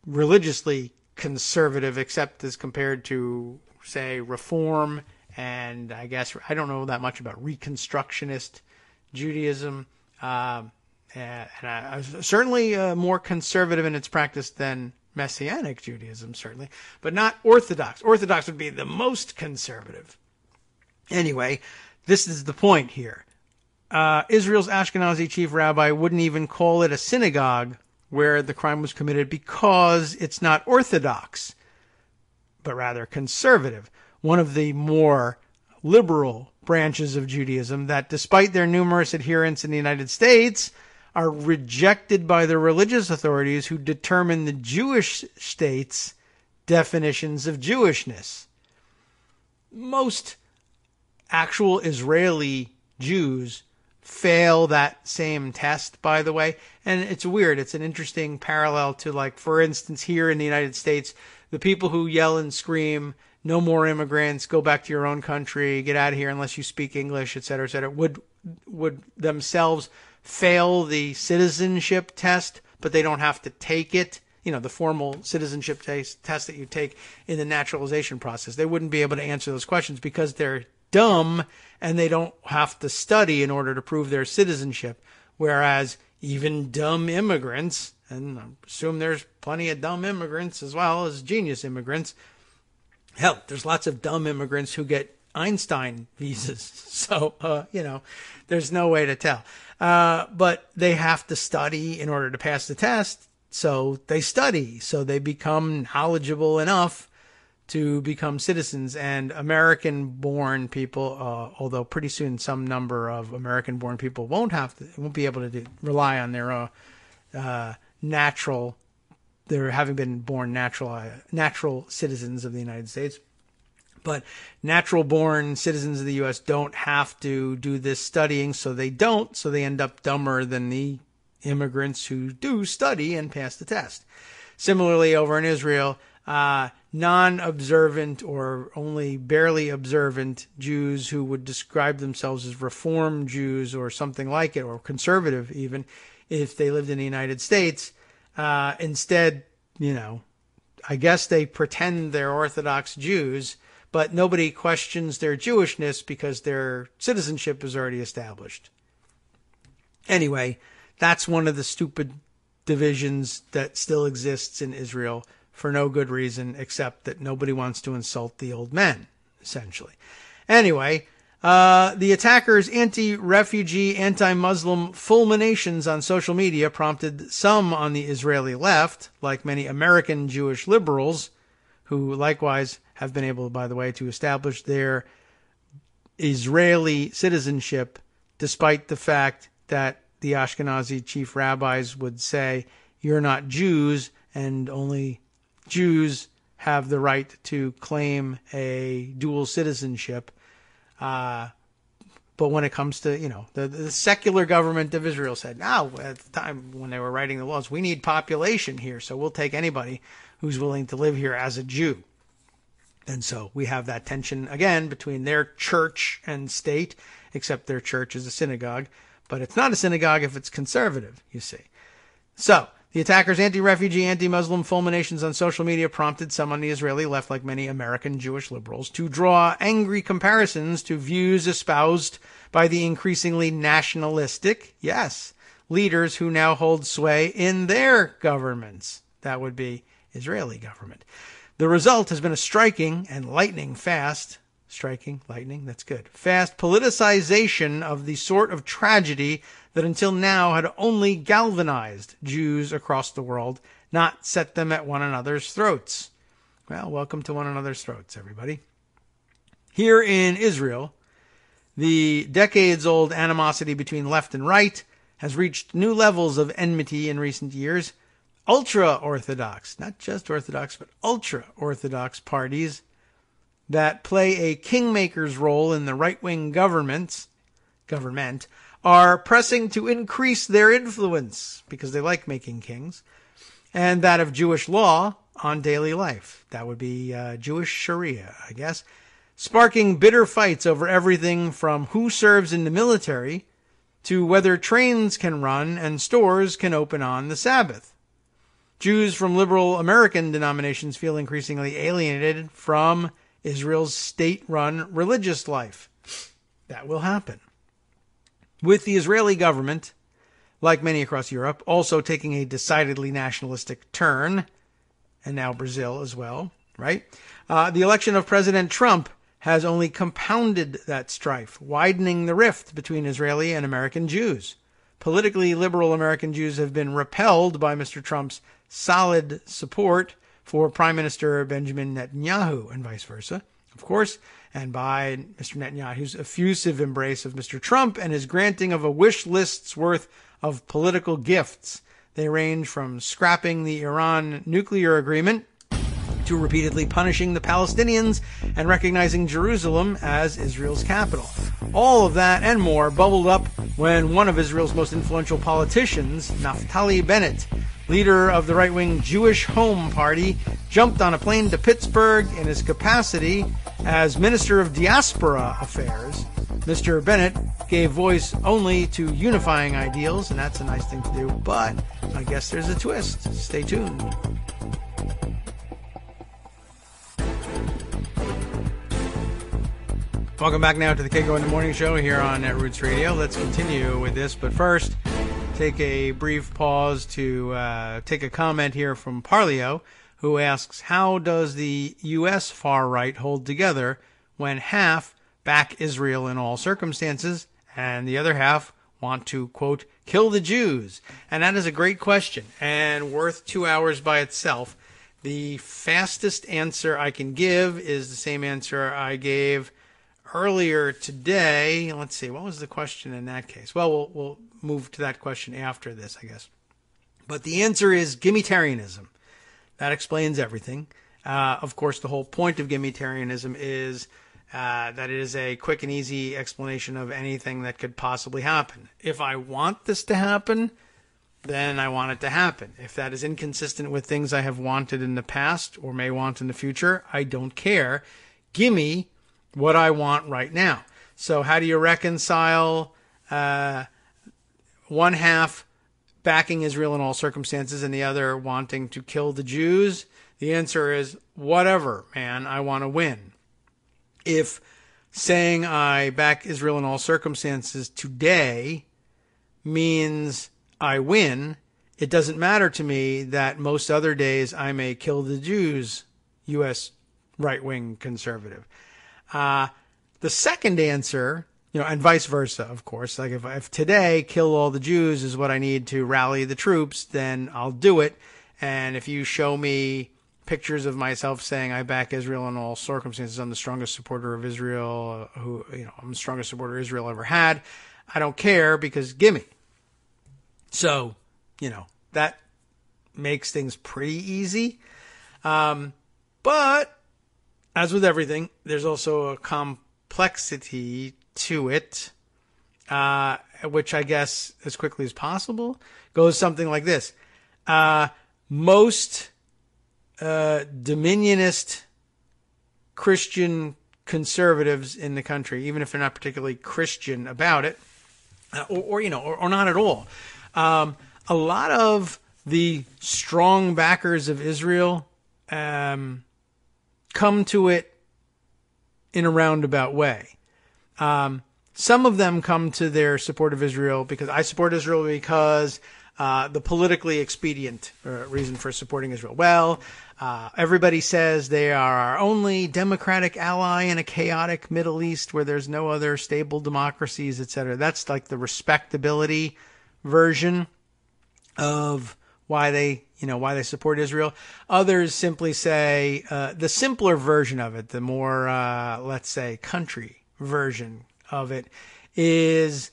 religiously conservative, except as compared to, say, Reform, and I guess I don't know that much about Reconstructionist Judaism, and certainly more conservative in its practice than Messianic Judaism, certainly, but not Orthodox. Orthodox would be the most conservative. Anyway, this is the point here. Israel's Ashkenazi chief rabbi wouldn't even call it a synagogue where the crime was committed because it's not Orthodox, but rather conservative. One of the more liberal branches of Judaism that, despite their numerous adherents in the United States, are rejected by the religious authorities who determine the Jewish state's definitions of Jewishness. Most actual Israeli Jews fail that same test, by the way. And it's weird. It's an interesting parallel to, like, for instance, here in the United States, the people who yell and scream, no more immigrants, go back to your own country, get out of here unless you speak English, et cetera, would themselves fail the citizenship test, but they don't have to take it. You know, the formal citizenship test that you take in the naturalization process. They wouldn't be able to answer those questions because they're dumb and they don't have to study in order to prove their citizenship. Whereas even dumb immigrants, and I assume there's plenty of dumb immigrants as well as genius immigrants. Hell, there's lots of dumb immigrants who get Einstein visas. So, there's no way to tell. But they have to study in order to pass the test. So they study. So they become knowledgeable enough to become citizens. And American-born people, although pretty soon some number of American-born people won't be able to rely on their they're having been born natural citizens of the United States. But natural-born citizens of the U.S. don't have to do this studying, so they don't. So they end up dumber than the immigrants who do study and pass the test. Similarly, over in Israel, non-observant or only barely observant Jews who would describe themselves as Reform Jews or something like it, or conservative even, if they lived in the United States, instead, I guess they pretend they're Orthodox Jews, but nobody questions their Jewishness because their citizenship is already established. Anyway, that's one of the stupid divisions that still exists in Israel for no good reason except that nobody wants to insult the old men, essentially. Anyway, the attackers' anti-refugee, anti-Muslim fulminations on social media prompted some on the Israeli left, like many American Jewish liberals, who likewise have been able, by the way, to establish their Israeli citizenship, despite the fact that the Ashkenazi chief rabbis would say, you're not Jews, and only Jews have the right to claim a dual citizenship. But when it comes to, the secular government of Israel said, at the time when they were writing the laws, we need population here, so we'll take anybody who's willing to live here as a Jew. And so we have that tension again between their church and state, except their church is a synagogue. But it's not a synagogue if it's conservative, you see. So the attackers' anti-refugee, anti-Muslim fulminations on social media prompted some on the Israeli left, like many American Jewish liberals, to draw angry comparisons to views espoused by the increasingly nationalistic, leaders who now hold sway in their governments. That would be Israeli government. The result has been a striking and fast politicization of the sort of tragedy that until now had only galvanized Jews across the world, not set them at one another's throats. Well, welcome to one another's throats, everybody. Here in Israel, the decades-old animosity between left and right has reached new levels of enmity in recent years. Ultra-Orthodox, not just Orthodox, but ultra-Orthodox parties that play a kingmaker's role in the right-wing government are pressing to increase their influence, because they like making kings, and that of Jewish law on daily life. That would be Jewish Sharia, I guess, sparking bitter fights over everything from who serves in the military to whether trains can run and stores can open on the Sabbath. Jews from liberal American denominations feel increasingly alienated from Israel's state-run religious life. That will happen. With the Israeli government, like many across Europe, also taking a decidedly nationalistic turn, and now Brazil as well, right? The election of President Trump has only compounded that strife, widening the rift between Israeli and American Jews. Politically liberal American Jews have been repelled by Mr. Trump's solid support for Prime Minister Benjamin Netanyahu, and vice versa, of course, and by Mr. Netanyahu's effusive embrace of Mr. Trump and his granting of a wish list's worth of political gifts. They range from scrapping the Iran nuclear agreement to repeatedly punishing the Palestinians and recognizing Jerusalem as Israel's capital. All of that and more bubbled up when one of Israel's most influential politicians, Naftali Bennett, leader of the right-wing Jewish Home Party, jumped on a plane to Pittsburgh in his capacity as Minister of Diaspora Affairs. Mr. Bennett gave voice only to unifying ideals, and that's a nice thing to do, but I guess there's a twist. Stay tuned. Welcome back now to the Kagro in the Morning Show here on Netroots Radio. Let's continue with this, but first, take a brief pause to take a comment here from Parlio, who asks, how does the U.S. far right hold together when half back Israel in all circumstances and the other half want to, quote, kill the Jews? And that is a great question and worth 2 hours by itself. The fastest answer I can give is the same answer I gave earlier today. Let's see, what was the question in that case? Well, we'll move to that question after this, I guess. But the answer is gimmitarianism. That explains everything. Of course, the whole point of gimmitarianism is that it is a quick and easy explanation of anything that could possibly happen. If I want this to happen, then I want it to happen. If that is inconsistent with things I have wanted in the past or may want in the future, I don't care. Gimme what I want right now. So how do you reconcile one half backing Israel in all circumstances and the other wanting to kill the Jews? The answer is whatever, man. I want to win. If saying I back Israel in all circumstances today means I win, it doesn't matter to me that most other days I may kill the Jews, U.S. right-wing conservative. The second answer, and vice versa, of course, like if today kill all the Jews is what I need to rally the troops, then I'll do it. And if you show me pictures of myself saying I back Israel in all circumstances, I'm the strongest supporter of Israel, I'm the strongest supporter Israel ever had, I don't care, because gimme. So, that makes things pretty easy. But as with everything, there's also a complexity to it, which I guess as quickly as possible goes something like this. Most dominionist Christian conservatives in the country, even if they're not particularly Christian about it, or not at all, a lot of the strong backers of Israel come to it in a roundabout way. Some of them come to their support of Israel because I support Israel because the politically expedient reason for supporting Israel. Well, everybody says they are our only democratic ally in a chaotic Middle East where there's no other stable democracies, etc. That's like the respectability version of why they support Israel. Others simply say the simpler version of it, the more, let's say, country version of it is,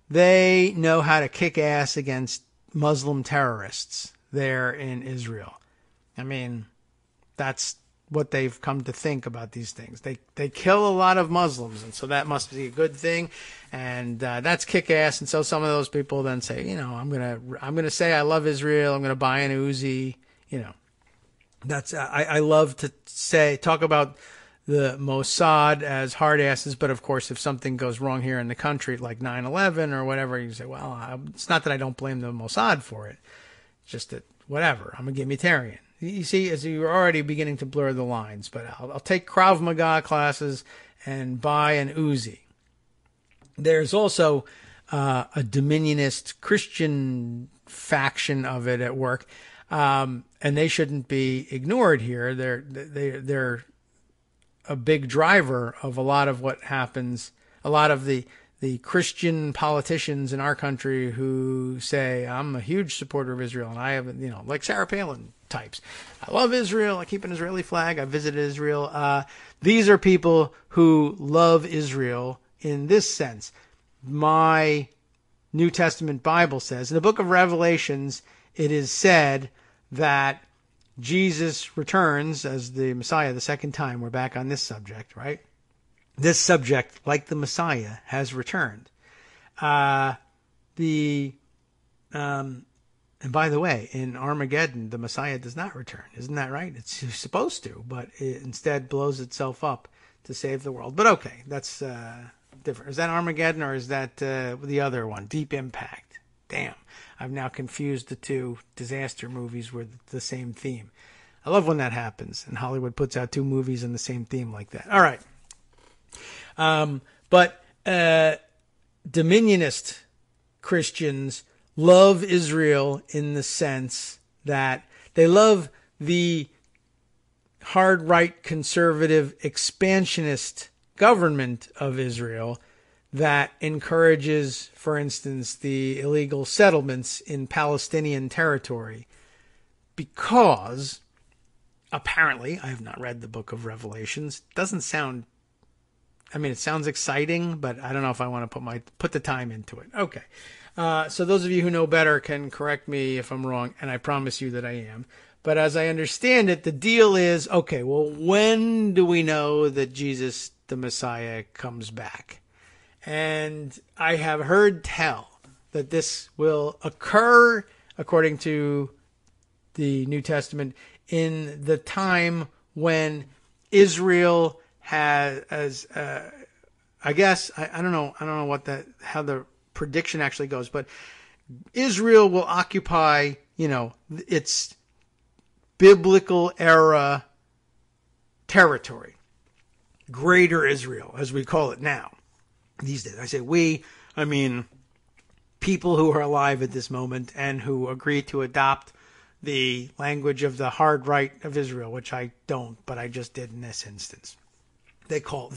they know how to kick ass against Muslim terrorists there in Israel. I mean, that's what they've come to think about these things. They kill a lot of Muslims, and so that must be a good thing, and that's kick ass. And so some of those people then say, I'm gonna say I love Israel. I'm gonna buy an Uzi. That's I love to talk about the Mossad as hard asses, but of course, if something goes wrong here in the country, like 9/11 or whatever, you say, well, it's not that I don't blame the Mossad for it. It's just that whatever. I'm a gimmitarian. You see, as you're already beginning to blur the lines, but I'll take Krav Maga classes and buy an Uzi. There's also a dominionist Christian faction of it at work, and they shouldn't be ignored here. They're a big driver of a lot of what happens. A lot of the Christian politicians in our country who say, I'm a huge supporter of Israel, and I have, like Sarah Palin types. I love Israel. I keep an Israeli flag. I visited Israel. These are people who love Israel in this sense. My New Testament Bible says. In the book of Revelations, it is said that Jesus returns as the Messiah the second time. We're back on this subject, right? This subject, like the Messiah, has returned. And by the way, in Armageddon, the Messiah does not return. Isn't that right? It's supposed to, but it instead blows itself up to save the world. But okay, that's different. Is that Armageddon or is that the other one, Deep Impact? Damn, I've now confused the two disaster movies with the same theme. I love when that happens, and Hollywood puts out two movies in the same theme like that. All right. But Dominionist Christians love Israel in the sense that they love the hard right conservative expansionist government of Israel that encourages, for instance, the illegal settlements in Palestinian territory, because apparently, I have not read the book of Revelations, doesn't sound, I mean, it sounds exciting, but I don't know if I want to put the time into it. Okay. So those of you who know better can correct me if I'm wrong, and I promise you that I am. But as I understand it, the deal is, okay, well, when do we know that Jesus, the Messiah, comes back? And I have heard tell that this will occur, according to the New Testament, in the time when Israel has, I guess, I don't know how the prediction actually goes, but Israel will occupy, its biblical era territory, Greater Israel, as we call it now these days. I say we, I mean people who are alive at this moment and who agree to adopt the language of the hard right of Israel, which I don't, but I just did in this instance. They call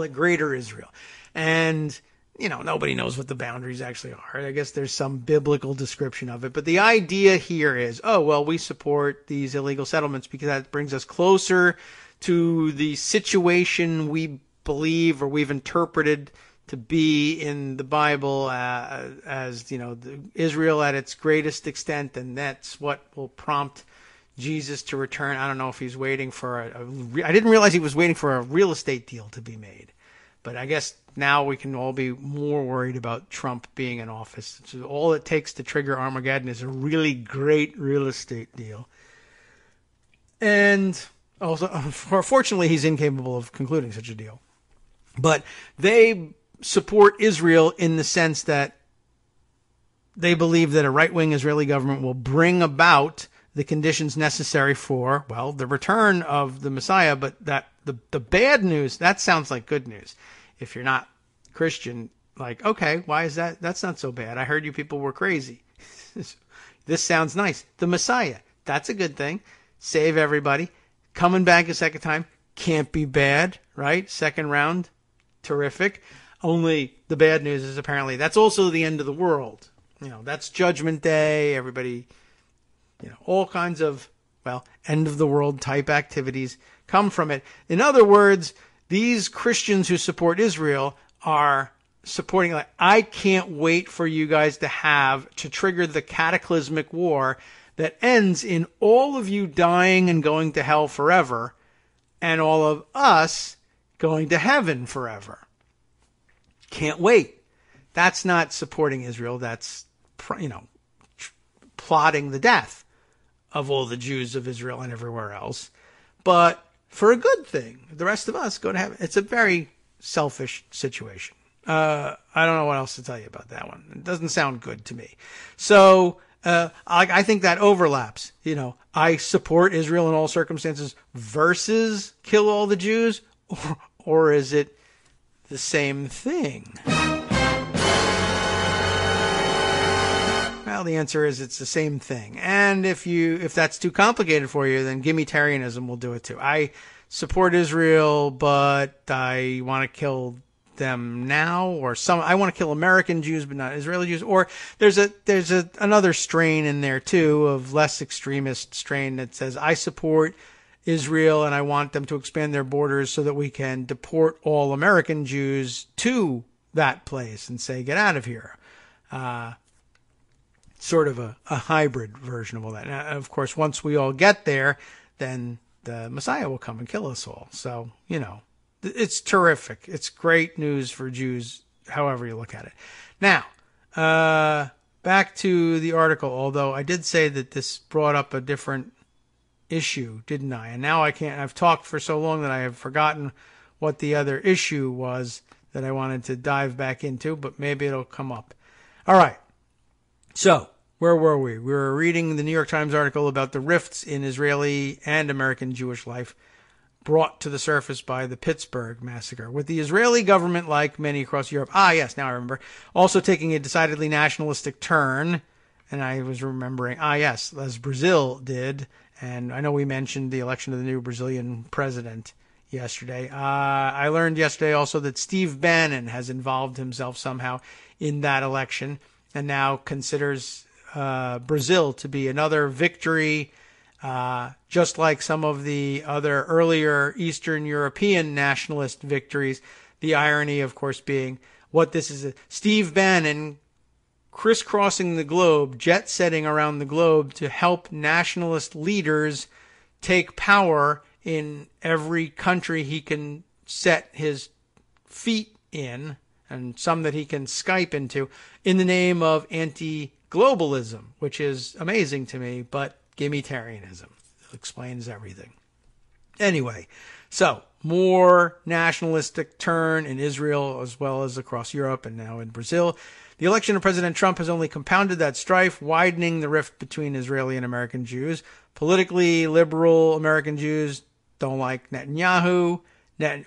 it Greater Israel. And, nobody knows what the boundaries actually are. I guess there's some biblical description of it. But the idea here is, we support these illegal settlements because that brings us closer to the situation we believe or we've interpreted to be in the Bible as Israel at its greatest extent, and that's what will prompt Jesus to return. I don't know if he's waiting for I didn't realize he was waiting for a real estate deal to be made, but I guess now we can all be more worried about Trump being in office. So all it takes to trigger Armageddon is a really great real estate deal, and also, fortunately, he's incapable of concluding such a deal. But they support Israel in the sense that they believe that a right-wing Israeli government will bring about the conditions necessary for, the return of the Messiah. But that the bad news, that sounds like good news. If you're not Christian, okay, why is that? That's not so bad. I heard you people were crazy. This sounds nice. The Messiah, that's a good thing. Save everybody. Coming back a second time, can't be bad, right? Second round, terrific. Only the bad news is apparently that's also the end of the world. That's Judgment Day. Everybody, all kinds of, end of the world type activities come from it. In other words, these Christians who support Israel are supporting, I can't wait for you guys to trigger the cataclysmic war that ends in all of you dying and going to hell forever, and all of us going to heaven forever. Can't wait. That's not supporting Israel. That's, plotting the death of all the Jews of Israel and everywhere else. But for a good thing, the rest of us go to heaven. It's a very selfish situation. I don't know what else to tell you about that one. It doesn't sound good to me. So, I think that overlaps. I support Israel in all circumstances versus kill all the Jews, or is it the same thing? Well, the answer is it's the same thing. And if that's too complicated for you, then gimmitarianism will do it too. I support Israel, but I want to kill them now, or I want to kill American Jews but not Israeli Jews. Or there's another strain in there too, of less extremist strain that says I support Israel and I want them to expand their borders so that we can deport all American Jews to that place and say get out of here. sort of a hybrid version of all that. Now, of course, once we all get there, then the Messiah will come and kill us all. So, it's terrific. It's great news for Jews, however you look at it. Now, back to the article, although I did say that this brought up a different issue, didn't I? And now I can't. I've talked for so long that I have forgotten what the other issue was that I wanted to dive back into, but maybe it'll come up. All right. So, where were we? We were reading the New York Times article about the rifts in Israeli and American Jewish life brought to the surface by the Pittsburgh massacre, with the Israeli government, like many across Europe, yes, now I remember, also taking a decidedly nationalistic turn. And I was remembering, yes, as Brazil did. And I know we mentioned the election of the new Brazilian president yesterday. I learned yesterday also that Steve Bannon has involved himself somehow in that election and now considers Brazil to be another victory, just like some of the other earlier Eastern European nationalist victories. The irony, of course, being what this is. Steve Bannon crisscrossing the globe, jet-setting around the globe to help nationalist leaders take power in every country he can set his feet in, and some that he can Skype into, in the name of anti-globalism, which is amazing to me, but gimmitarianism. It explains everything. Anyway, so more nationalistic turn in Israel as well as across Europe and now in Brazil. The election of President Trump has only compounded that strife, widening the rift between Israeli and American Jews. Politically liberal American Jews don't like Netanyahu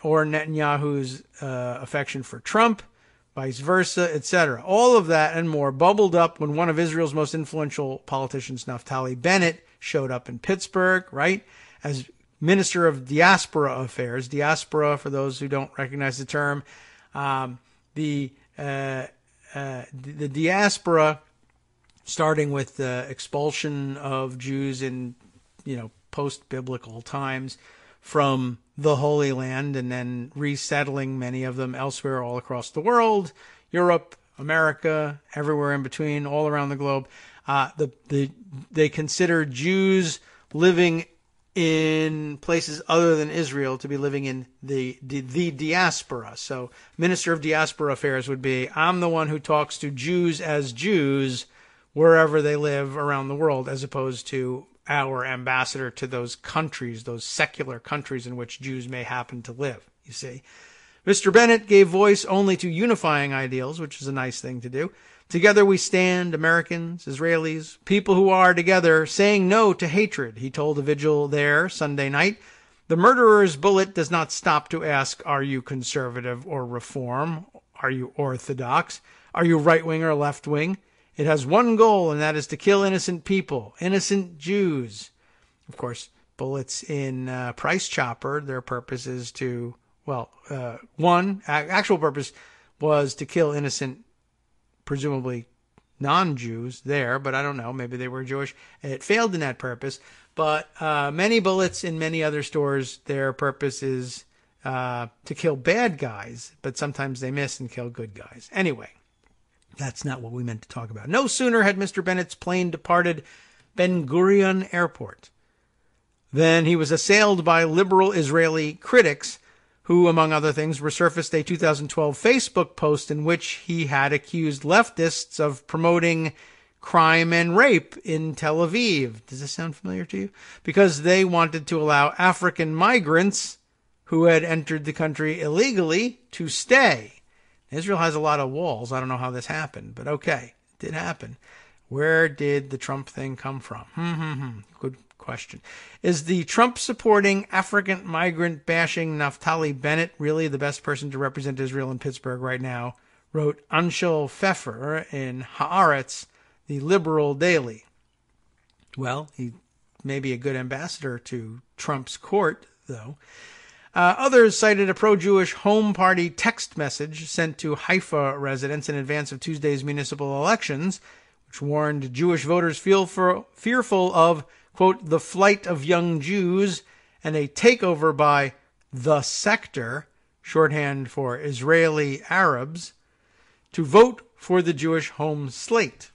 or Netanyahu's affection for Trump, vice versa, etc. All of that and more bubbled up when one of Israel's most influential politicians, Naftali Bennett, showed up in Pittsburgh, right, as Minister of Diaspora Affairs. Diaspora, for those who don't recognize the term, the diaspora, starting with the expulsion of Jews in, post-biblical times from the Holy Land and then resettling many of them elsewhere all across the world, Europe, America, everywhere in between, all around the globe. They consider Jews living in places other than Israel to be living in the diaspora. So Minister of Diaspora Affairs would be, I'm the one who talks to Jews as Jews wherever they live around the world, as opposed to our ambassador to those countries, those secular countries in which Jews may happen to live, you see. Mr. Bennett gave voice only to unifying ideals, which is a nice thing to do. Together we stand, Americans, Israelis, people who are together, saying no to hatred, he told a vigil there Sunday night. The murderer's bullet does not stop to ask, are you conservative or reform? Are you orthodox? Are you right-wing or left-wing? It has one goal, and that is to kill innocent people, innocent Jews. Of course, bullets in Price Chopper, their purpose is to, actual purpose was to kill innocent, presumably non-Jews there, but I don't know, maybe they were Jewish. It failed in that purpose. But many bullets in many other stores, their purpose is to kill bad guys, but sometimes they miss and kill good guys. Anyway, that's not what we meant to talk about. No sooner had Mr. Bennett's plane departed Ben Gurion Airport than he was assailed by liberal Israeli critics who, among other things, resurfaced a 2012 Facebook post in which he had accused leftists of promoting crime and rape in Tel Aviv. Does this sound familiar to you? Because they wanted to allow African migrants who had entered the country illegally to stay. Israel has a lot of walls. I don't know how this happened, but okay, it did happen. Where did the Trump thing come from? Good question. Is the Trump-supporting, African migrant bashing Naftali Bennett really the best person to represent Israel in Pittsburgh right now? Wrote Anshel Pfeffer in Haaretz, the liberal daily. Well, he may be a good ambassador to Trump's court, though. Others cited a pro-Jewish home party text message sent to Haifa residents in advance of Tuesday's municipal elections, which warned Jewish voters fearful of, quote, the flight of young Jews and a takeover by the sector, shorthand for Israeli Arabs. to vote for the Jewish home slate.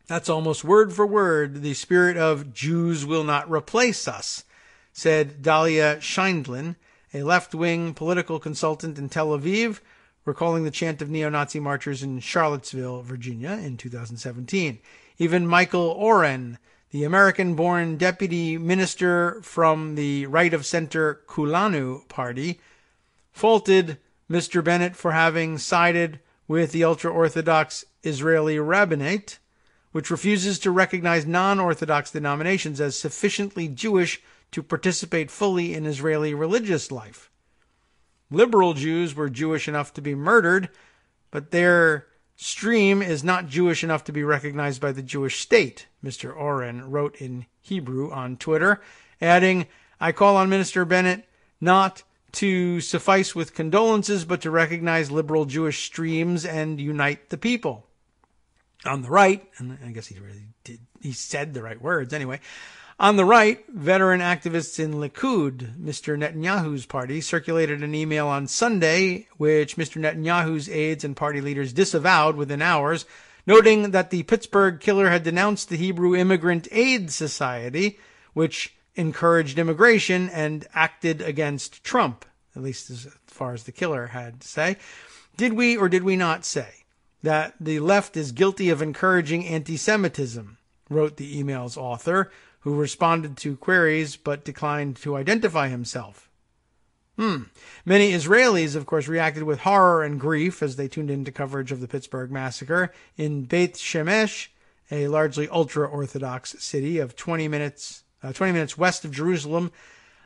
That's almost word for word the spirit of Jews will not replace us, said Dalia Scheindlin, a left-wing political consultant in Tel Aviv, recalling the chant of neo-Nazi marchers in Charlottesville, Virginia in 2017. Even Michael Oren, the American-born deputy minister from the right-of-center Kulanu party, faulted Mr. Bennett for having sided with the ultra-Orthodox Israeli rabbinate, which refuses to recognize non-Orthodox denominations as sufficiently Jewish to participate fully in Israeli religious life. Liberal Jews were Jewish enough to be murdered, but their stream is not Jewish enough to be recognized by the Jewish state, Mr. Oren wrote in Hebrew on Twitter, adding, I call on Minister Bennett not to suffice with condolences, but to recognize liberal Jewish streams and unite the people. On the right, and I guess he said the right words anyway, on the right, veteran activists in Likud, Mr. Netanyahu's party, circulated an email on Sunday, which Mr. Netanyahu's aides and party leaders disavowed within hours, noting that the Pittsburgh killer had denounced the Hebrew Immigrant Aid Society, which encouraged immigration and acted against Trump, at least as far as the killer had to say. Did we or did we not say that the left is guilty of encouraging anti-Semitism, wrote the email's author, who responded to queries but declined to identify himself. Many Israelis, of course, reacted with horror and grief as they tuned into coverage of the Pittsburgh massacre. In Beit Shemesh, a largely ultra-Orthodox city of 20 minutes west of Jerusalem,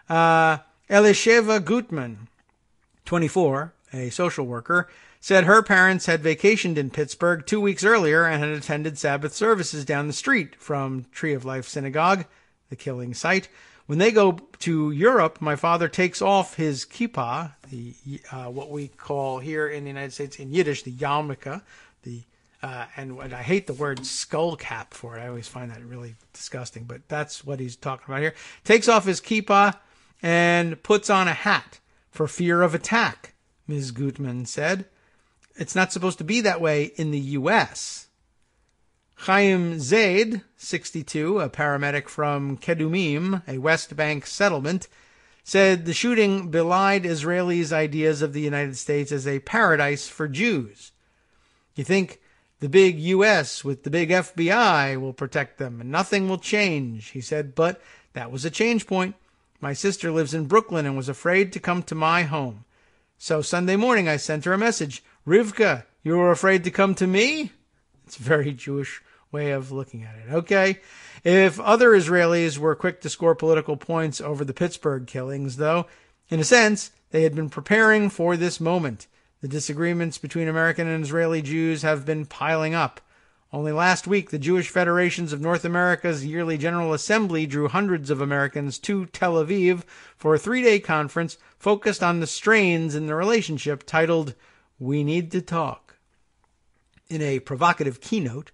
Elisheva Gutman, 24, a social worker, said her parents had vacationed in Pittsburgh 2 weeks earlier and had attended Sabbath services down the street from Tree of Life Synagogue, the killing site. When they go to Europe, my father takes off his kippah, what we call here in the United States in Yiddish, the yarmulke, and I hate the word skull cap for it. I always find that really disgusting, but that's what he's talking about here. Takes off his kippah and puts on a hat for fear of attack, Ms. Gutman said. It's not supposed to be that way in the U.S. Chaim Zaid, 62, a paramedic from Kedumim, a West Bank settlement, said the shooting belied Israelis' ideas of the United States as a paradise for Jews. You think the big U.S. with the big FBI will protect them and nothing will change, he said, but that was a change point. My sister lives in Brooklyn and was afraid to come to my home. So Sunday morning I sent her a message. Rivka, you were afraid to come to me? It's a very Jewish way of looking at it. Okay. If other Israelis were quick to score political points over the Pittsburgh killings, though, in a sense, they had been preparing for this moment. The disagreements between American and Israeli Jews have been piling up. Only last week, the Jewish Federations of North America's yearly General Assembly drew hundreds of Americans to Tel Aviv for a 3-day conference focused on the strains in the relationship titled, We Need to Talk. In a provocative keynote,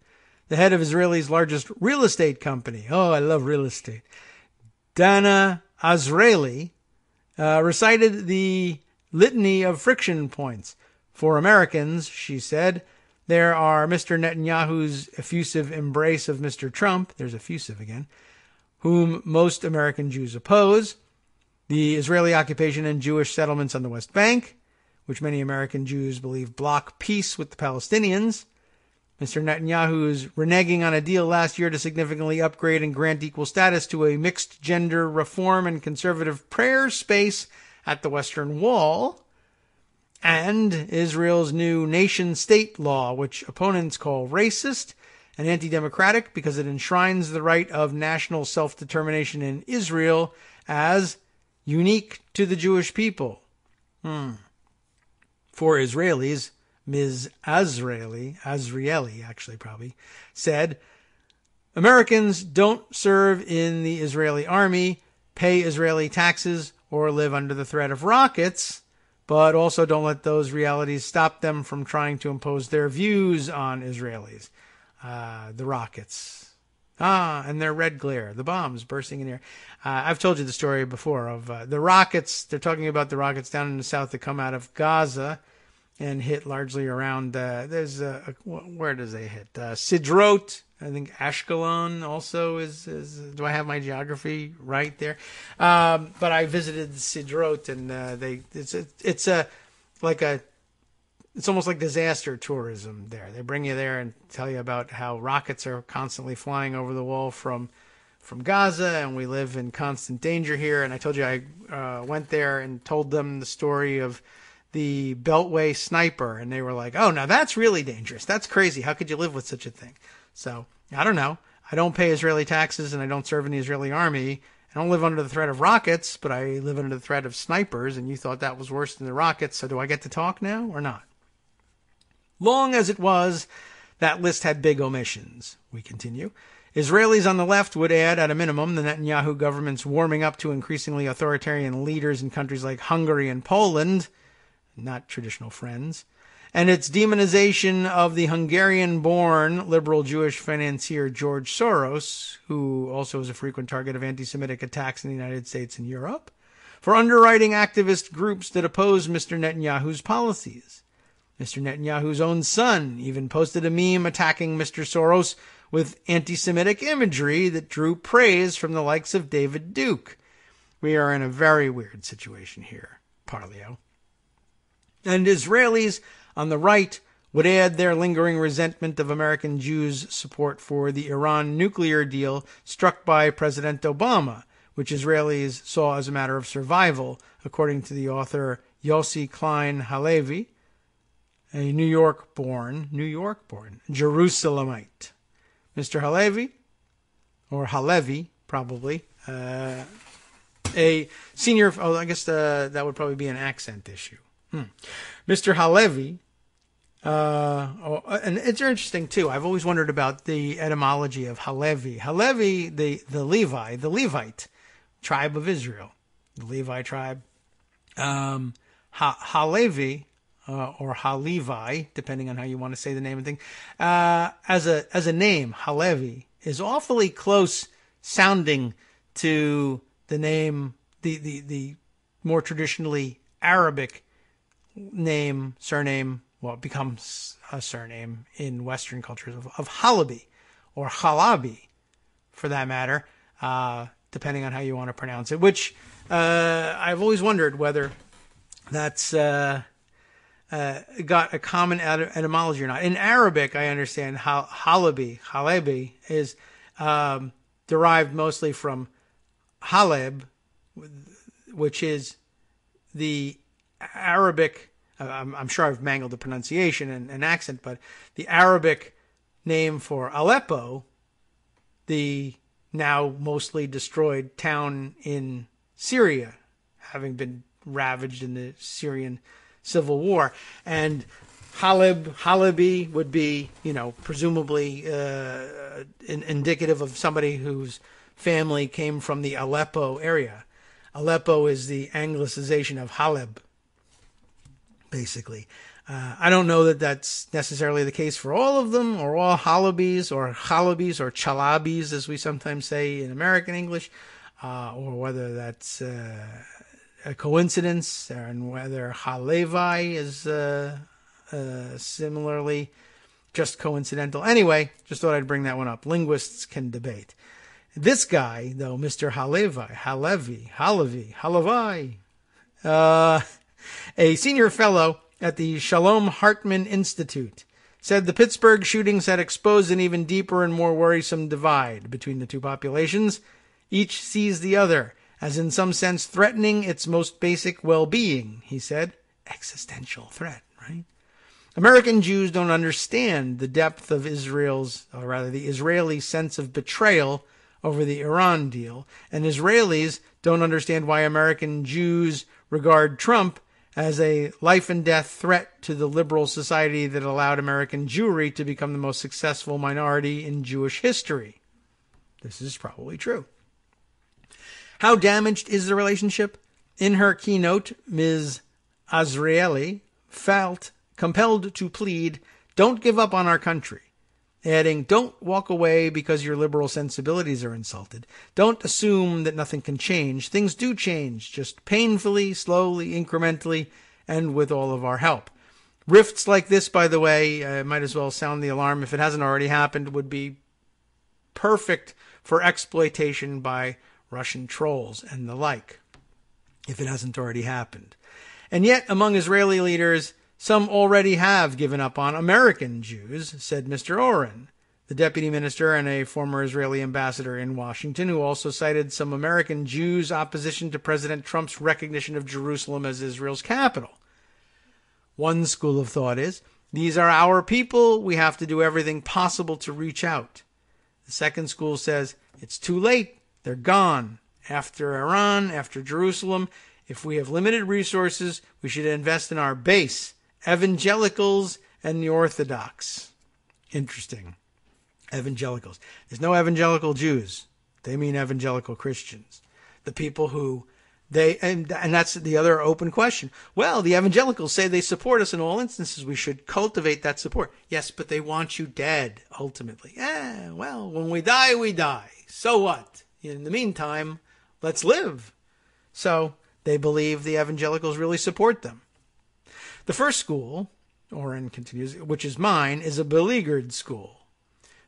the head of Israel's largest real estate company, I love real estate, Dana Azraeli, recited the litany of friction points. For Americans, she said, there are Mr. Netanyahu's effusive embrace of Mr. Trump, there's effusive again, whom most American Jews oppose, the Israeli occupation and Jewish settlements on the West Bank, which many American Jews believe block peace with the Palestinians, Mr. Netanyahu's reneging on a deal last year to significantly upgrade and grant equal status to a mixed-gender reform and conservative prayer space at the Western Wall, and Israel's new nation-state law, which opponents call racist and anti-democratic because it enshrines the right of national self-determination in Israel as unique to the Jewish people. For Israelis, Ms. Azrieli actually probably, said, Americans don't serve in the Israeli army, pay Israeli taxes, or live under the threat of rockets, but also don't let those realities stop them from trying to impose their views on Israelis. The rockets. And their red glare, the bombs bursting in the air. I've told you the story before of the rockets. They're talking about the rockets down in the south that come out of Gaza. and hit largely around, where does they hit? Sidrot, I think Ashkelon also is, do I have my geography right there? But I visited Sidrot, and it's almost like disaster tourism there. They bring you there and tell you about how rockets are constantly flying over the wall from Gaza, and we live in constant danger here. And I told you I went there and told them the story of the Beltway sniper, and they were like, oh, now that's really dangerous. That's crazy. How could you live with such a thing? So, I don't know. I don't pay Israeli taxes, and I don't serve in the Israeli army. I don't live under the threat of rockets, but I live under the threat of snipers, and you thought that was worse than the rockets, so do I get to talk now or not? Long as it was, that list had big omissions. We continue. Israelis on the left would add, at a minimum, the Netanyahu government's warming up to increasingly authoritarian leaders in countries like Hungary and Poland, not traditional friends, and its demonization of the Hungarian-born liberal Jewish financier George Soros, who also is a frequent target of anti-Semitic attacks in the United States and Europe, for underwriting activist groups that oppose Mr. Netanyahu's policies. Mr. Netanyahu's own son even posted a meme attacking Mr. Soros with anti-Semitic imagery that drew praise from the likes of David Duke. We are in a very weird situation here, Parlio. And Israelis on the right would add their lingering resentment of American Jews' support for the Iran nuclear deal struck by President Obama, which Israelis saw as a matter of survival, according to the author Yossi Klein Halevi, a New York-born Jerusalemite. Mr. Halevi, or Halevi, probably, a senior, I guess that would probably be an accent issue. Mr. Halevi, and it's interesting too. I've always wondered about the etymology of Halevi. Halevi, the Levite tribe of Israel, the Levi tribe. Halevi, or Halevi, depending on how you want to say the name and thing, as a name, Halevi is awfully close sounding to the name, the more traditionally Arabic surname, well, it becomes a surname in Western cultures of Halabi, or Halabi, for that matter, depending on how you want to pronounce it, which I've always wondered whether that's got a common etymology or not. In Arabic, I understand Halabi is derived mostly from Haleb, which is the Arabic, I'm sure I've mangled the pronunciation and accent, but the Arabic name for Aleppo, the now mostly destroyed town in Syria, having been ravaged in the Syrian civil war. And Halabi would be, presumably indicative of somebody whose family came from the Aleppo area. Aleppo is the anglicization of Haleb, basically. I don't know that that's necessarily the case for all of them, or all Halabis, or Chalabis, as we sometimes say in American English, or whether that's a coincidence, and whether Halevi is similarly just coincidental. Anyway, just thought I'd bring that one up. Linguists can debate. This guy, though, Mr. Halevi, a senior fellow at the Shalom Hartman Institute, said the Pittsburgh shootings had exposed an even deeper and more worrisome divide between the two populations. Each sees the other as in some sense threatening its most basic well-being, he said. Existential threat, right? American Jews don't understand the depth of the Israeli sense of betrayal over the Iran deal, and Israelis don't understand why American Jews regard Trump as a life-and-death threat to the liberal society that allowed American Jewry to become the most successful minority in Jewish history. This is probably true. How damaged is the relationship? In her keynote, Ms. Azrieli felt compelled to plead, "Don't give up on our country," adding, "Don't walk away because your liberal sensibilities are insulted. Don't assume that nothing can change. Things do change, just painfully, slowly, incrementally, and with all of our help." Rifts like this, by the way, might as well sound the alarm if it hasn't already happened, would be perfect for exploitation by Russian trolls and the like, if it hasn't already happened. And yet, among Israeli leaders, some already have given up on American Jews, said Mr. Oren, the deputy minister and a former Israeli ambassador in Washington, who also cited some American Jews' opposition to President Trump's recognition of Jerusalem as Israel's capital. One school of thought is, these are our people, we have to do everything possible to reach out. The second school says, it's too late, they're gone. After Iran, after Jerusalem, if we have limited resources, we should invest in our base, evangelicals and the Orthodox. Interesting. Evangelicals. There's no evangelical Jews. They mean evangelical Christians. The people who and that's the other open question. Well, the evangelicals say they support us in all instances. We should cultivate that support. Yes, but they want you dead, ultimately. Well, when we die, we die. So what? In the meantime, let's live. So they believe the evangelicals really support them. The first school, Oren continues, which is mine, is a beleaguered school.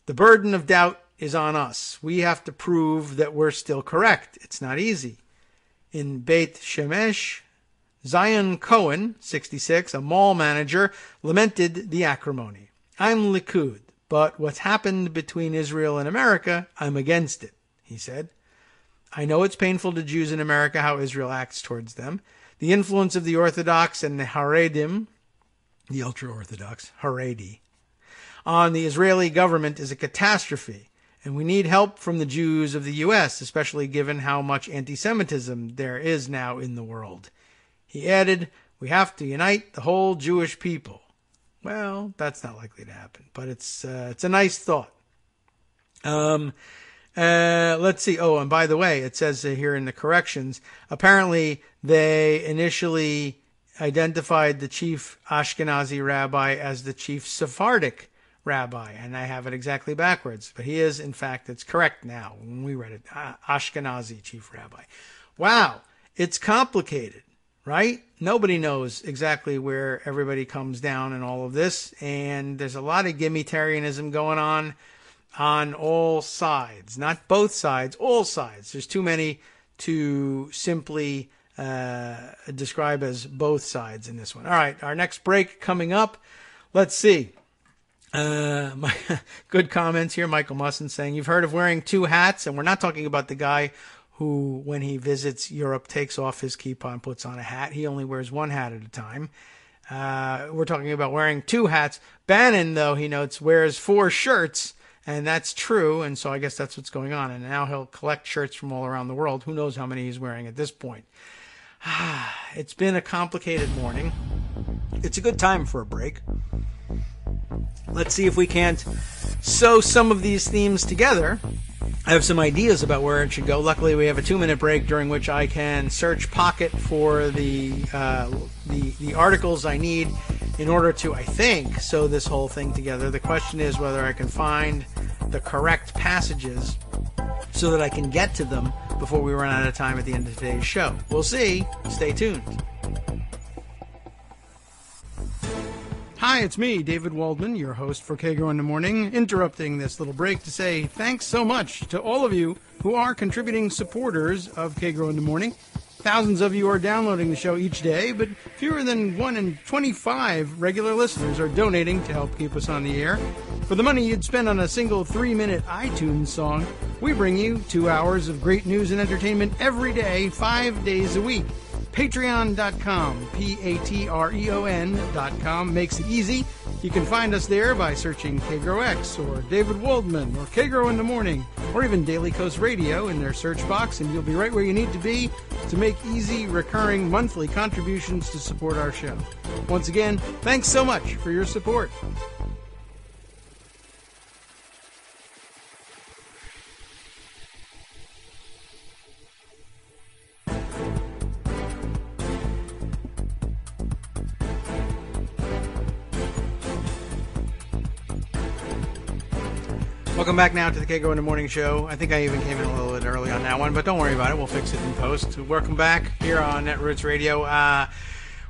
The burden of doubt is on us. We have to prove that we're still correct. It's not easy. In Beit Shemesh, Zion Cohen, 66, a mall manager, lamented the acrimony. I'm Likud, but what's happened between Israel and America, I'm against it, he said. I know it's painful to Jews in America how Israel acts towards them. The influence of the Orthodox and the Haredim, the ultra-Orthodox, Haredi, on the Israeli government is a catastrophe, and we need help from the Jews of the U.S., especially given how much anti-Semitism there is now in the world. He added, we have to unite the whole Jewish people. Well, that's not likely to happen, but it's a nice thought. Let's see. Oh, and by the way, it says here in the corrections, apparently they initially identified the chief Ashkenazi rabbi as the chief Sephardic rabbi, and I have it exactly backwards. But he is, in fact, it's correct now when we read it, Ashkenazi chief rabbi. Wow, it's complicated, right? Nobody knows exactly where everybody comes down in all of this, and there's a lot of gimmitarianism going on all sides. Not both sides, all sides. There's too many to simply describe as both sides in this one. All right, our next break coming up. Let's see. My good comments here. Michael Musson saying, you've heard of wearing two hats, and we're not talking about the guy who, when he visits Europe, takes off his kippah and puts on a hat. He only wears one hat at a time. We're talking about wearing two hats. Bannon, though, he notes, wears 4 shirts, and that's true, and so I guess that's what's going on. And now he'll collect shirts from all around the world. Who knows how many he's wearing at this point. It's been a complicated morning. It's a good time for a break. Let's see if we can't sew some of these themes together. I have some ideas about where it should go. Luckily, we have a 2-minute break during which I can search Pocket for the articles I need in order to, I think, sew this whole thing together. The question is whether I can find the correct passages so that I can get to them before we run out of time at the end of today's show. We'll see. Stay tuned. Hi, it's me, David Waldman, your host for Kagro in the Morning, interrupting this little break to say thanks so much to all of you who are contributing supporters of Kagro in the Morning. Thousands of you are downloading the show each day, but fewer than 1 in 25 regular listeners are donating to help keep us on the air. For the money you'd spend on a single 3-minute iTunes song, we bring you 2 hours of great news and entertainment every day, 5 days a week. Patreon.com, Patreon.com makes it easy. You can find us there by searching KagroX or David Waldman or Kagro in the Morning or even Daily Coast Radio in their search box, and you'll be right where you need to be to make easy, recurring, monthly contributions to support our show. Once again, thanks so much for your support. Welcome back now to the Kagro in the Morning Show. I think I even came in a little bit early on that one, but don't worry about it. We'll fix it in post. Welcome back here on Netroots Radio.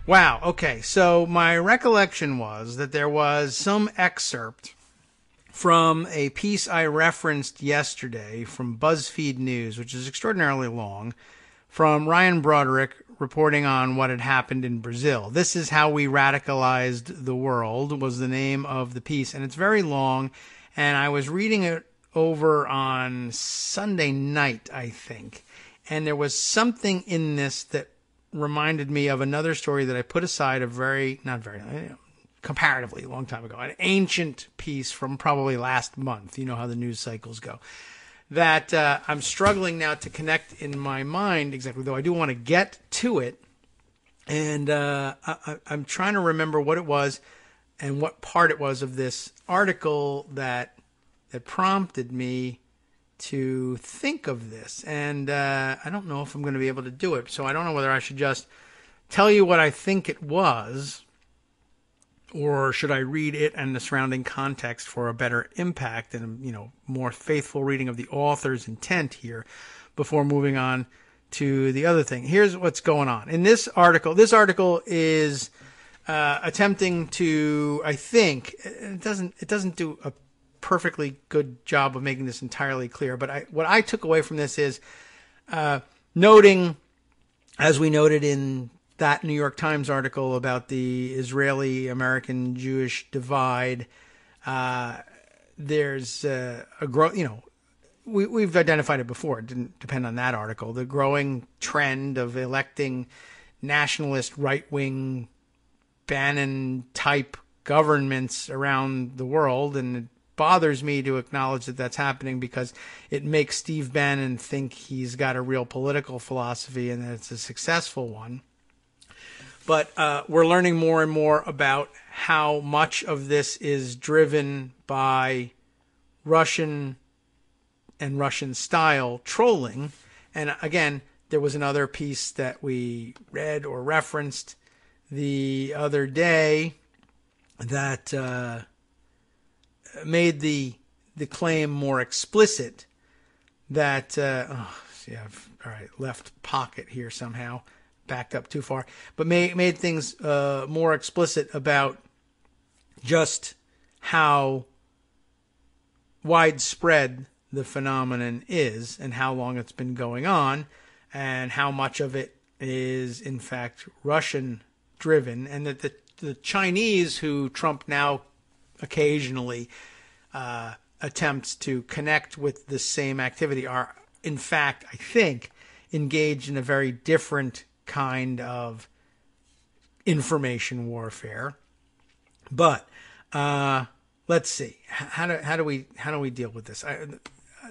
Wow. Okay. So my recollection was that there was some excerpt from a piece I referenced yesterday from BuzzFeed News, which is extraordinarily long, from Ryan Broderick reporting on what had happened in Brazil. This is How We Radicalized the World was the name of the piece, and it's very long, and I was reading it over on Sunday night, I think, and there was something in this that reminded me of another story that I put aside comparatively a long time ago, an ancient piece from probably last month. You know how the news cycles go. That I'm struggling now to connect in my mind exactly, though I do want to get to it. And I'm trying to remember what it was and what part it was of this article that prompted me to think of this. And I don't know if I'm going to be able to do it. So I don't know whether I should just tell you what I think it was, or should I read it and the surrounding context for a better impact and, more faithful reading of the author's intent here before moving on to the other thing. Here's what's going on. In this article is attempting to, I think, it doesn't do a perfectly good job of making this entirely clear, but what I took away from this is noting, as we noted in that New York Times article about the Israeli-American Jewish divide, there's we've identified it before. It didn't depend on that article. The growing trend of electing nationalist right-wing Bannon-type governments around the world, and it bothers me to acknowledge that that's happening because it makes Steve Bannon think he's got a real political philosophy and that it's a successful one. But we're learning more and more about how much of this is driven by Russian and Russian-style trolling. And again, there was another piece that we read or referenced the other day that made the claim more explicit that left pocket here somehow. Backed up too far, but made things more explicit about just how widespread the phenomenon is and how long it's been going on and how much of it is in fact Russian driven, and that the Chinese, who Trump now occasionally attempts to connect with the same activity, are in fact, I think, engaged in a very different kind of information warfare. But let's see, how do we deal with this?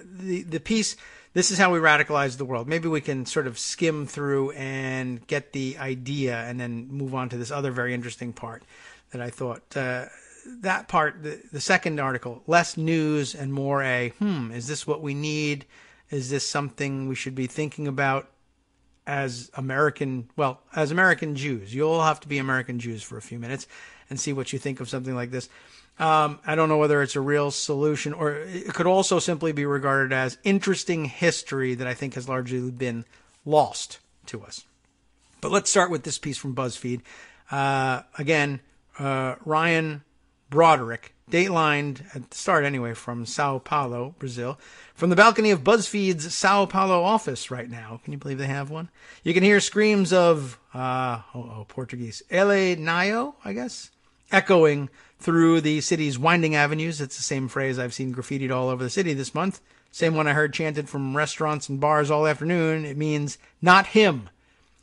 The piece, this is how we radicalize the world. Maybe we can sort of skim through and get the idea, and then move on to this other very interesting part that I thought. That part, the second article, less news and more is this what we need? Is this something we should be thinking about as American Jews? You'll have to be American Jews for a few minutes and see what you think of something like this. I don't know whether it's a real solution, or it could also simply be regarded as interesting history that I think has largely been lost to us. But let's start with this piece from BuzzFeed. Ryan Broderick, datelined at the start anyway, from Sao Paulo, Brazil, from the balcony of BuzzFeed's Sao Paulo office right now. Can you believe they have one? You can hear screams of, Portuguese, Ele Nayo, I guess, echoing through the city's winding avenues. It's the same phrase I've seen graffitied all over the city this month. Same one I heard chanted from restaurants and bars all afternoon. It means, not him.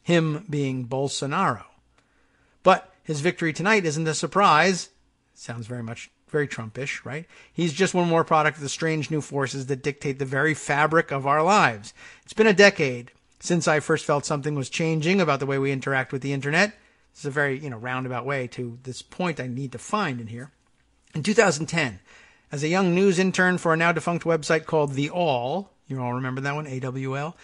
Him being Bolsonaro. But his victory tonight isn't a surprise. Sounds very Trumpish, right? He's just one more product of the strange new forces that dictate the very fabric of our lives. It's been a decade since I first felt something was changing about the way we interact with the internet. This is a very, roundabout way to this point I need to find in here. In 2010, as a young news intern for a now defunct website called The All, you all remember that one, AWL?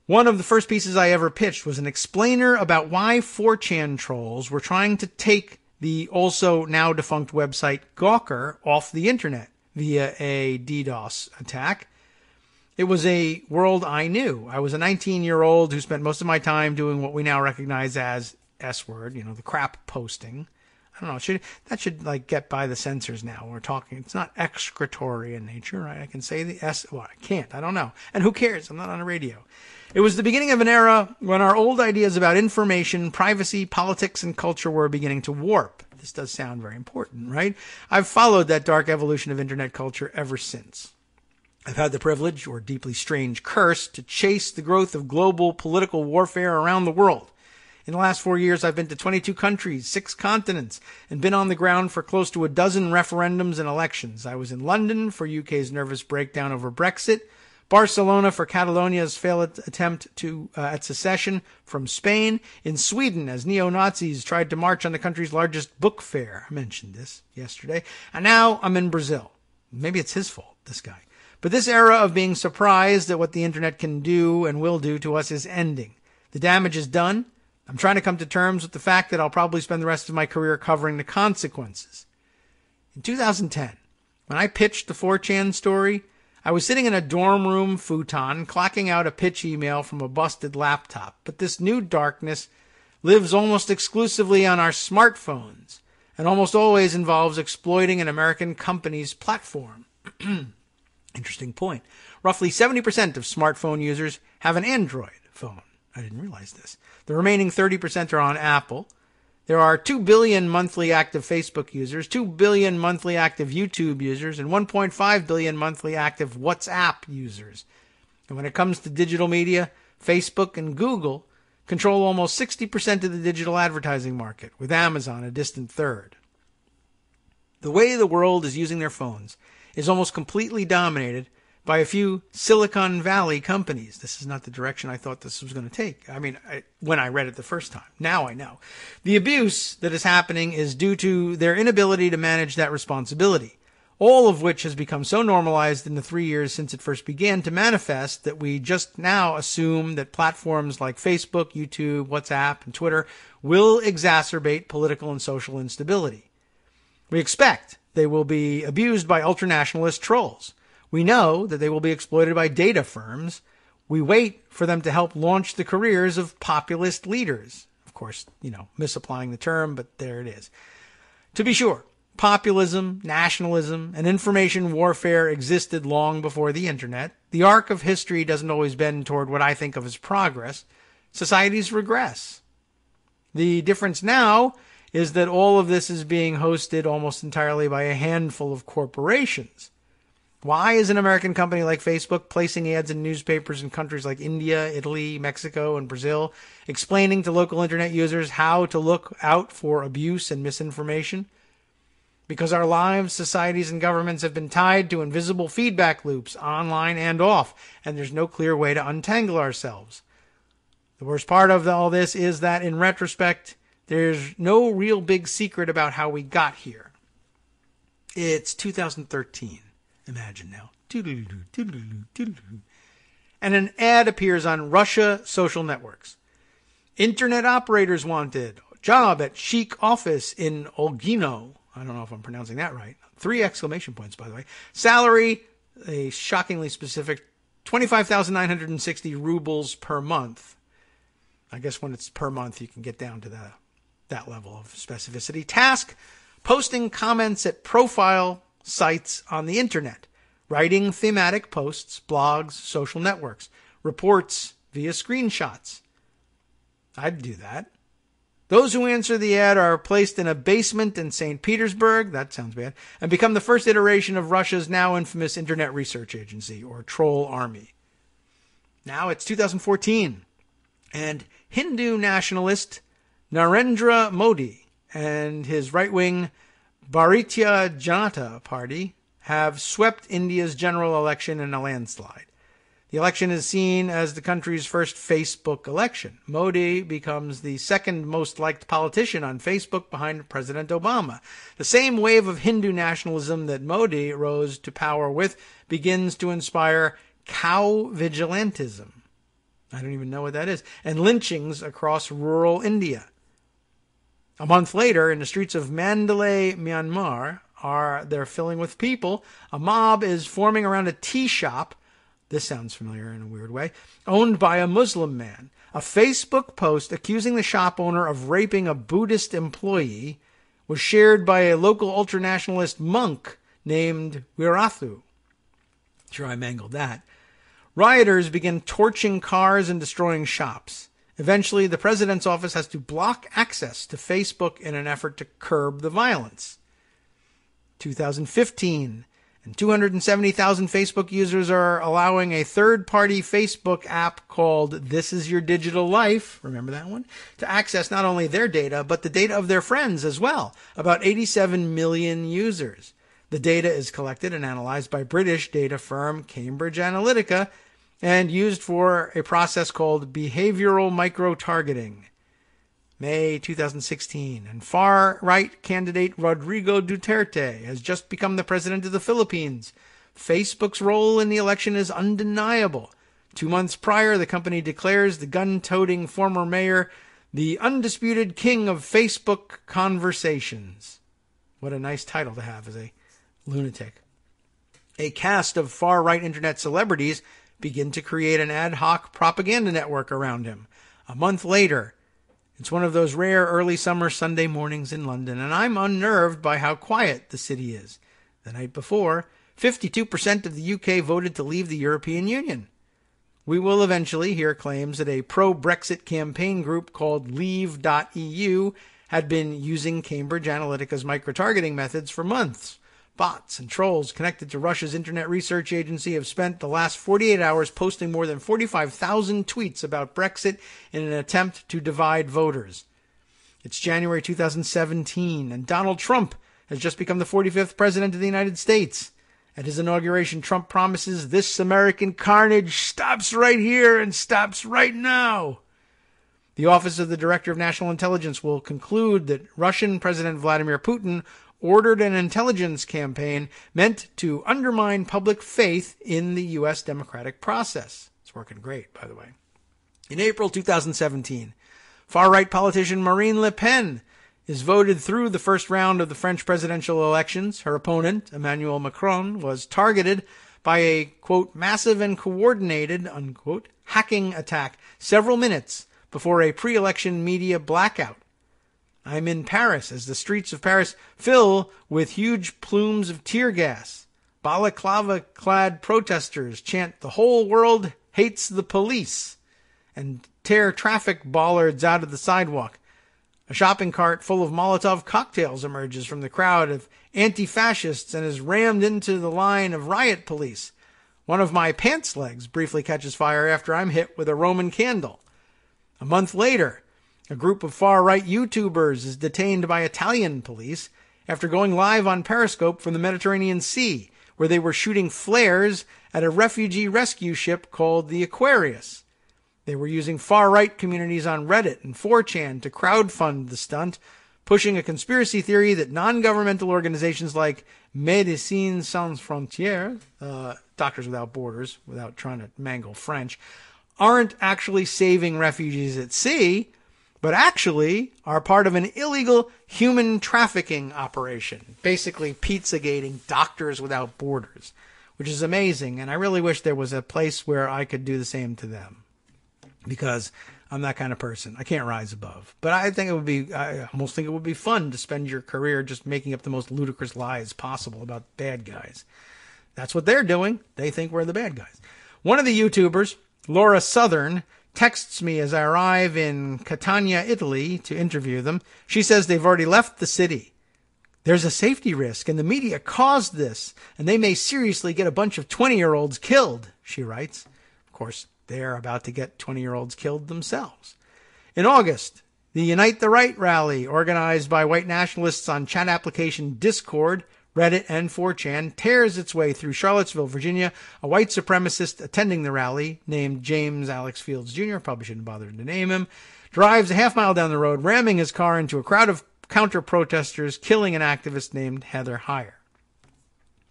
One of the first pieces I ever pitched was an explainer about why 4chan trolls were trying to take the also now defunct website Gawker off the internet via a DDoS attack. It was a world I knew. I was a 19-year-old who spent most of my time doing what we now recognize as S word, the crap posting. I don't know. That should like get by the censors now. We're talking. It's not excretory in nature, right? I can say the S. Well, I can't. I don't know. And who cares? I'm not on a radio. It was the beginning of an era when our old ideas about information, privacy, politics, and culture were beginning to warp. This does sound very important, right? I've followed that dark evolution of internet culture ever since. I've had the privilege, or deeply strange curse, to chase the growth of global political warfare around the world. In the last 4 years, I've been to 22 countries, 6 continents, and been on the ground for close to a dozen referendums and elections. I was in London for UK's nervous breakdown over Brexit, Barcelona for Catalonia's failed attempt at secession from Spain, in Sweden as neo-Nazis tried to march on the country's largest book fair. I mentioned this yesterday. And now I'm in Brazil. Maybe it's his fault, this guy. But this era of being surprised at what the internet can do and will do to us is ending. The damage is done. I'm trying to come to terms with the fact that I'll probably spend the rest of my career covering the consequences. In 2010, when I pitched the 4chan story, I was sitting in a dorm room futon clocking out a pitch email from a busted laptop. But this new darkness lives almost exclusively on our smartphones and almost always involves exploiting an American company's platform. Interesting point. Roughly 70% of smartphone users have an Android phone. I didn't realize this. The remaining 30% are on Apple. There are 2 billion monthly active Facebook users, 2 billion monthly active YouTube users, and 1.5 billion monthly active WhatsApp users. And when it comes to digital media, Facebook and Google control almost 60% of the digital advertising market, with Amazon a distant third. The way the world is using their phones is almost completely dominated by a few Silicon Valley companies. This is not the direction I thought this was going to take. When I read it the first time. Now I know. The abuse that is happening is due to their inability to manage that responsibility, all of which has become so normalized in the 3 years since it first began to manifest that we just now assume that platforms like Facebook, YouTube, WhatsApp, and Twitter will exacerbate political and social instability. We expect they will be abused by ultranationalist trolls. We know that they will be exploited by data firms. We wait for them to help launch the careers of populist leaders. Of course, misapplying the term, but there it is. To be sure, populism, nationalism, and information warfare existed long before the internet. The arc of history doesn't always bend toward what I think of as progress. Societies regress. The difference now is that all of this is being hosted almost entirely by a handful of corporations. Why is an American company like Facebook placing ads in newspapers in countries like India, Italy, Mexico, and Brazil, explaining to local internet users how to look out for abuse and misinformation? Because our lives, societies, and governments have been tied to invisible feedback loops, online and off, and there's no clear way to untangle ourselves. The worst part of all this is that, in retrospect, there's no real big secret about how we got here. It's 2013. Imagine now. And an ad appears on Russia social networks. Internet operators wanted. Job at chic office in Olgino. I don't know if I'm pronouncing that right. 3 exclamation points, by the way. Salary, a shockingly specific 25,960 rubles per month. I guess when it's per month, you can get down to that level of specificity. Task, posting comments at profile sites on the internet, writing thematic posts, blogs, social networks, reports via screenshots. I'd do that. Those who answer the ad are placed in a basement in St. Petersburg, that sounds bad, and become the first iteration of Russia's now infamous Internet Research Agency, or Troll Army. Now it's 2014, and Hindu nationalist Narendra Modi and his right-wing Bharatiya Janata Party have swept India's general election in a landslide. The election is seen as the country's first Facebook election. Modi becomes the second most liked politician on Facebook behind President Obama. The same wave of Hindu nationalism that Modi rose to power with begins to inspire cow vigilantism. I don't even know what that is. And lynchings across rural India. A month later, in the streets of Mandalay, Myanmar, they're filling with people. A mob is forming around a tea shop this sounds familiar in a weird way, owned by a Muslim man. A Facebook post accusing the shop owner of raping a Buddhist employee was shared by a local ultranationalist monk named Wirathu. Sure, I mangled that. Rioters begin torching cars and destroying shops. Eventually, the president's office has to block access to Facebook in an effort to curb the violence. 2015, and 270,000 Facebook users are allowing a third-party Facebook app called This Is Your Digital Life, remember that one, to access not only their data, but the data of their friends as well, about 87 million users. The data is collected and analyzed by British data firm Cambridge Analytica and used for a process called behavioral micro-targeting. May 2016, and far-right candidate Rodrigo Duterte has just become the president of the Philippines. Facebook's role in the election is undeniable. 2 months prior, the company declares the gun-toting former mayor the undisputed king of Facebook conversations. What a nice title to have as a lunatic. A cast of far-right internet celebrities begin to create an ad hoc propaganda network around him. A month later, it's one of those rare early summer Sunday mornings in London, and I'm unnerved by how quiet the city is. The night before, 52% of the UK voted to leave the European Union. We will eventually hear claims that a pro-Brexit campaign group called Leave.eu had been using Cambridge Analytica's micro-targeting methods for months. Bots and trolls connected to Russia's Internet Research Agency have spent the last 48 hours posting more than 45,000 tweets about Brexit in an attempt to divide voters. It's January 2017, and Donald Trump has just become the 45th president of the United States. At his inauguration, Trump promises this American carnage stops right here and stops right now. The Office of the Director of National Intelligence will conclude that Russian President Vladimir Putin ordered an intelligence campaign meant to undermine public faith in the U.S. democratic process. It's working great, by the way. In April 2017, far-right politician Marine Le Pen is voted through the first round of the French presidential elections. Her opponent, Emmanuel Macron, was targeted by a, quote, massive and coordinated, unquote, hacking attack several minutes before a pre-election media blackout. I'm in Paris as the streets of Paris fill with huge plumes of tear gas. Balaclava-clad protesters chant, "The whole world hates the police," and tear traffic bollards out of the sidewalk. A shopping cart full of Molotov cocktails emerges from the crowd of anti-fascists and is rammed into the line of riot police. One of my pants legs briefly catches fire after I'm hit with a Roman candle. A month later, a group of far-right YouTubers is detained by Italian police after going live on Periscope from the Mediterranean Sea, where they were shooting flares at a refugee rescue ship called the Aquarius. They were using far-right communities on Reddit and 4chan to crowdfund the stunt, pushing a conspiracy theory that non-governmental organizations like Médecins Sans Frontières, Doctors Without Borders, without trying to mangle French, aren't actually saving refugees at sea, but actually are part of an illegal human trafficking operation, basically Pizzagating Doctors Without Borders, which is amazing, and I really wish there was a place where I could do the same to them, because I'm that kind of person. I can't rise above. But I almost think it would be fun to spend your career just making up the most ludicrous lies possible about bad guys. That's what they're doing. They think we're the bad guys. One of the YouTubers, Laura Southern, texts me as I arrive in Catania, Italy, to interview them. She says they've already left the city. There's a safety risk, and the media caused this, and they may seriously get a bunch of 20-year-olds killed, she writes. Of course, they're about to get 20-year-olds killed themselves. In August, the Unite the Right rally, organized by white nationalists on chat application Discord, Reddit, and 4chan, tears its way through Charlottesville, Virginia. A white supremacist attending the rally, named James Alex Fields Jr., probably shouldn't bother to name him, drives a half-mile down the road, ramming his car into a crowd of counter-protesters, killing an activist named Heather Heyer.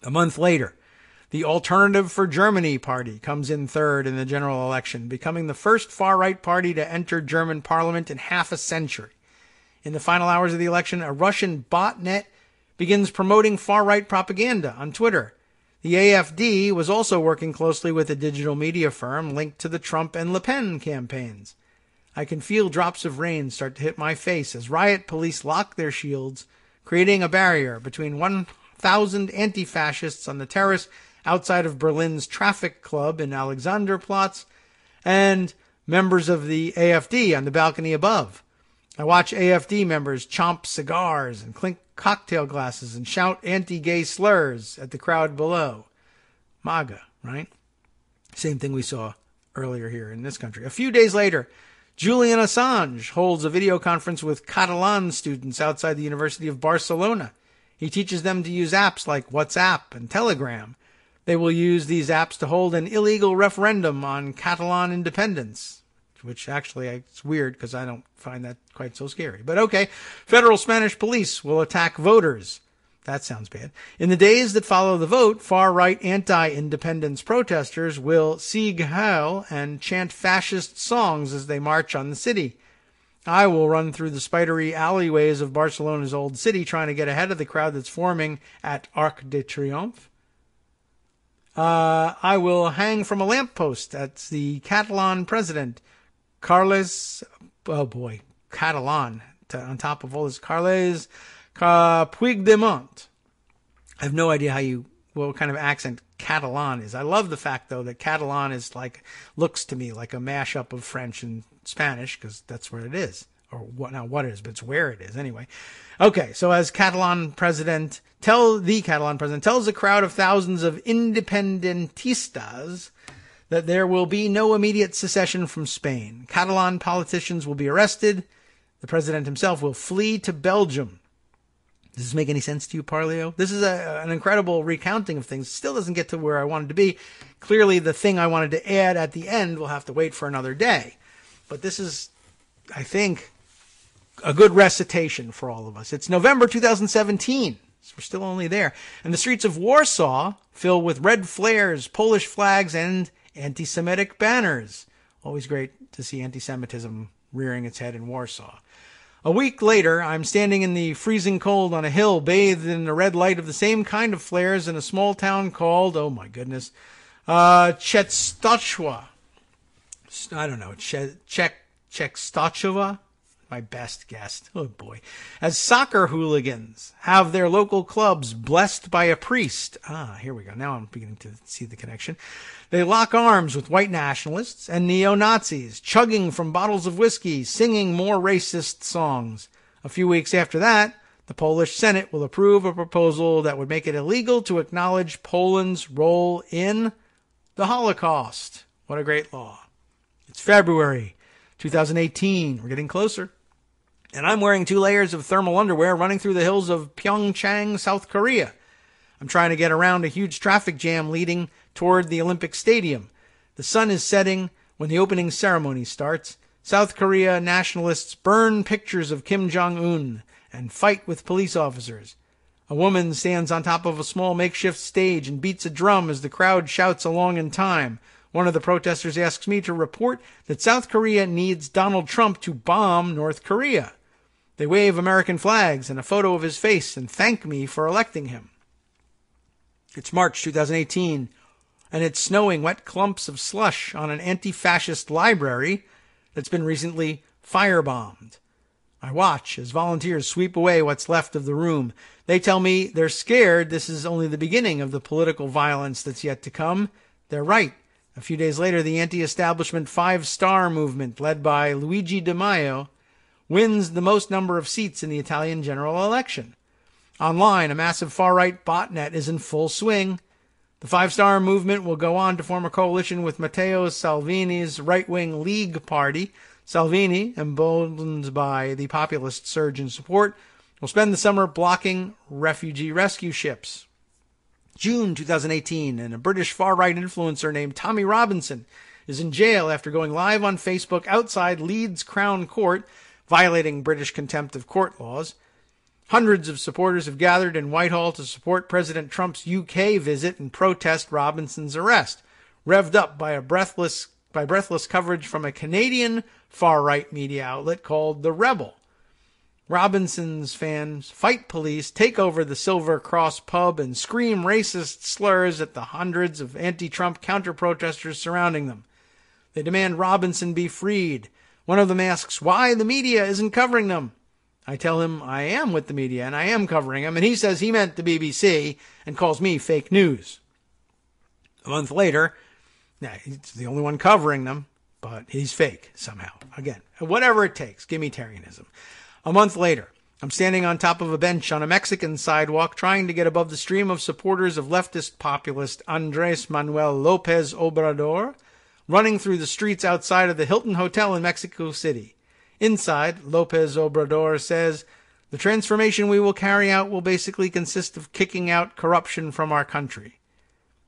A month later, the Alternative for Germany party comes in third in the general election, becoming the first far-right party to enter German parliament in half a century. In the final hours of the election, a Russian botnet begins promoting far-right propaganda on Twitter. The AfD was also working closely with a digital media firm linked to the Trump and Le Pen campaigns. I can feel drops of rain start to hit my face as riot police lock their shields, creating a barrier between 1,000 anti-fascists on the terrace outside of Berlin's traffic club in Alexanderplatz and members of the AfD on the balcony above. I watch AfD members chomp cigars and clink cocktail glasses and shout anti-gay slurs at the crowd below. MAGA, right? Same thing we saw earlier here in this country. A few days later, Julian Assange holds a video conference with Catalan students outside the University of Barcelona. He teaches them to use apps like WhatsApp and Telegram. They will use these apps to hold an illegal referendum on Catalan independence, which actually it's weird because I don't find that quite so scary. But okay, federal Spanish police will attack voters. That sounds bad. In the days that follow the vote, far-right anti-independence protesters will sieg heil and chant fascist songs as they march on the city. I will run through the spidery alleyways of Barcelona's old city trying to get ahead of the crowd that's forming at Arc de Triomphe. I will hang from a lamppost at the Catalan president, Carles, Catalan, on top of all this, Carles Puigdemont. I have no idea what kind of accent Catalan is. I love the fact, though, that Catalan is looks to me like a mashup of French and Spanish, because that's where it is. Or what it is, but it's where it is anyway. Okay, so as the Catalan president tells a crowd of thousands of independentistas that there will be no immediate secession from Spain. Catalan politicians will be arrested. The president himself will flee to Belgium. Does this make any sense to you, Parleo? This is an incredible recounting of things. It still doesn't get to where I wanted to be. Clearly, the thing I wanted to add at the end will have to wait for another day. But this is, I think, a good recitation for all of us. It's November 2017. So we're still only there. And the streets of Warsaw fill with red flares, Polish flags, and anti-Semitic banners. Always great to see anti-Semitism rearing its head in Warsaw. A week later, I'm standing in the freezing cold on a hill, bathed in the red light of the same kind of flares in a small town called, oh my goodness, Czestochowa. I don't know, Czestochowa? My best guess. Oh boy. As soccer hooligans have their local clubs blessed by a priest. Here we go. Now I'm beginning to see the connection. They lock arms with white nationalists and neo-Nazis, chugging from bottles of whiskey, singing more racist songs. A few weeks after that, the Polish Senate will approve a proposal that would make it illegal to acknowledge Poland's role in the Holocaust. What a great law. It's February 2018. We're getting closer. And I'm wearing 2 layers of thermal underwear running through the hills of Pyeongchang, South Korea. I'm trying to get around a huge traffic jam leading toward the Olympic Stadium. The sun is setting when the opening ceremony starts. South Korea nationalists burn pictures of Kim Jong-un and fight with police officers. A woman stands on top of a small makeshift stage and beats a drum as the crowd shouts along in time. One of the protesters asks me to report that South Korea needs Donald Trump to bomb North Korea. They wave American flags and a photo of his face and thank me for electing him. It's March 2018, and it's snowing wet clumps of slush on an anti-fascist library that's been recently firebombed. I watch as volunteers sweep away what's left of the room. They tell me they're scared this is only the beginning of the political violence that's yet to come. They're right. A few days later, the anti-establishment 5 Star movement, led by Luigi Di Maio, wins the most number of seats in the Italian general election. Online, a massive far-right botnet is in full swing. The 5 Star movement will go on to form a coalition with Matteo Salvini's right-wing League Party. Salvini, emboldened by the populist surge in support, will spend the summer blocking refugee rescue ships. June 2018, and a British far-right influencer named Tommy Robinson is in jail after going live on Facebook outside Leeds Crown Court, violating British contempt of court laws. Hundreds of supporters have gathered in Whitehall to support President Trump's UK visit and protest Robinson's arrest, revved up by breathless coverage from a Canadian far-right media outlet called The Rebel. Robinson's fans fight police, take over the Silver Cross pub, and scream racist slurs at the hundreds of anti-Trump counter-protesters surrounding them. They demand Robinson be freed. One of them asks why the media isn't covering them. I tell him I am with the media and I am covering them, and he says he meant the BBC and calls me fake news. A month later, he's the only one covering them, but he's fake somehow. Again, whatever it takes, give me Tarianism. A month later, I'm standing on top of a bench on a Mexican sidewalk trying to get above the stream of supporters of leftist populist Andrés Manuel López Obrador running through the streets outside of the Hilton Hotel in Mexico City. Inside, López Obrador says, the transformation we will carry out will basically consist of kicking out corruption from our country.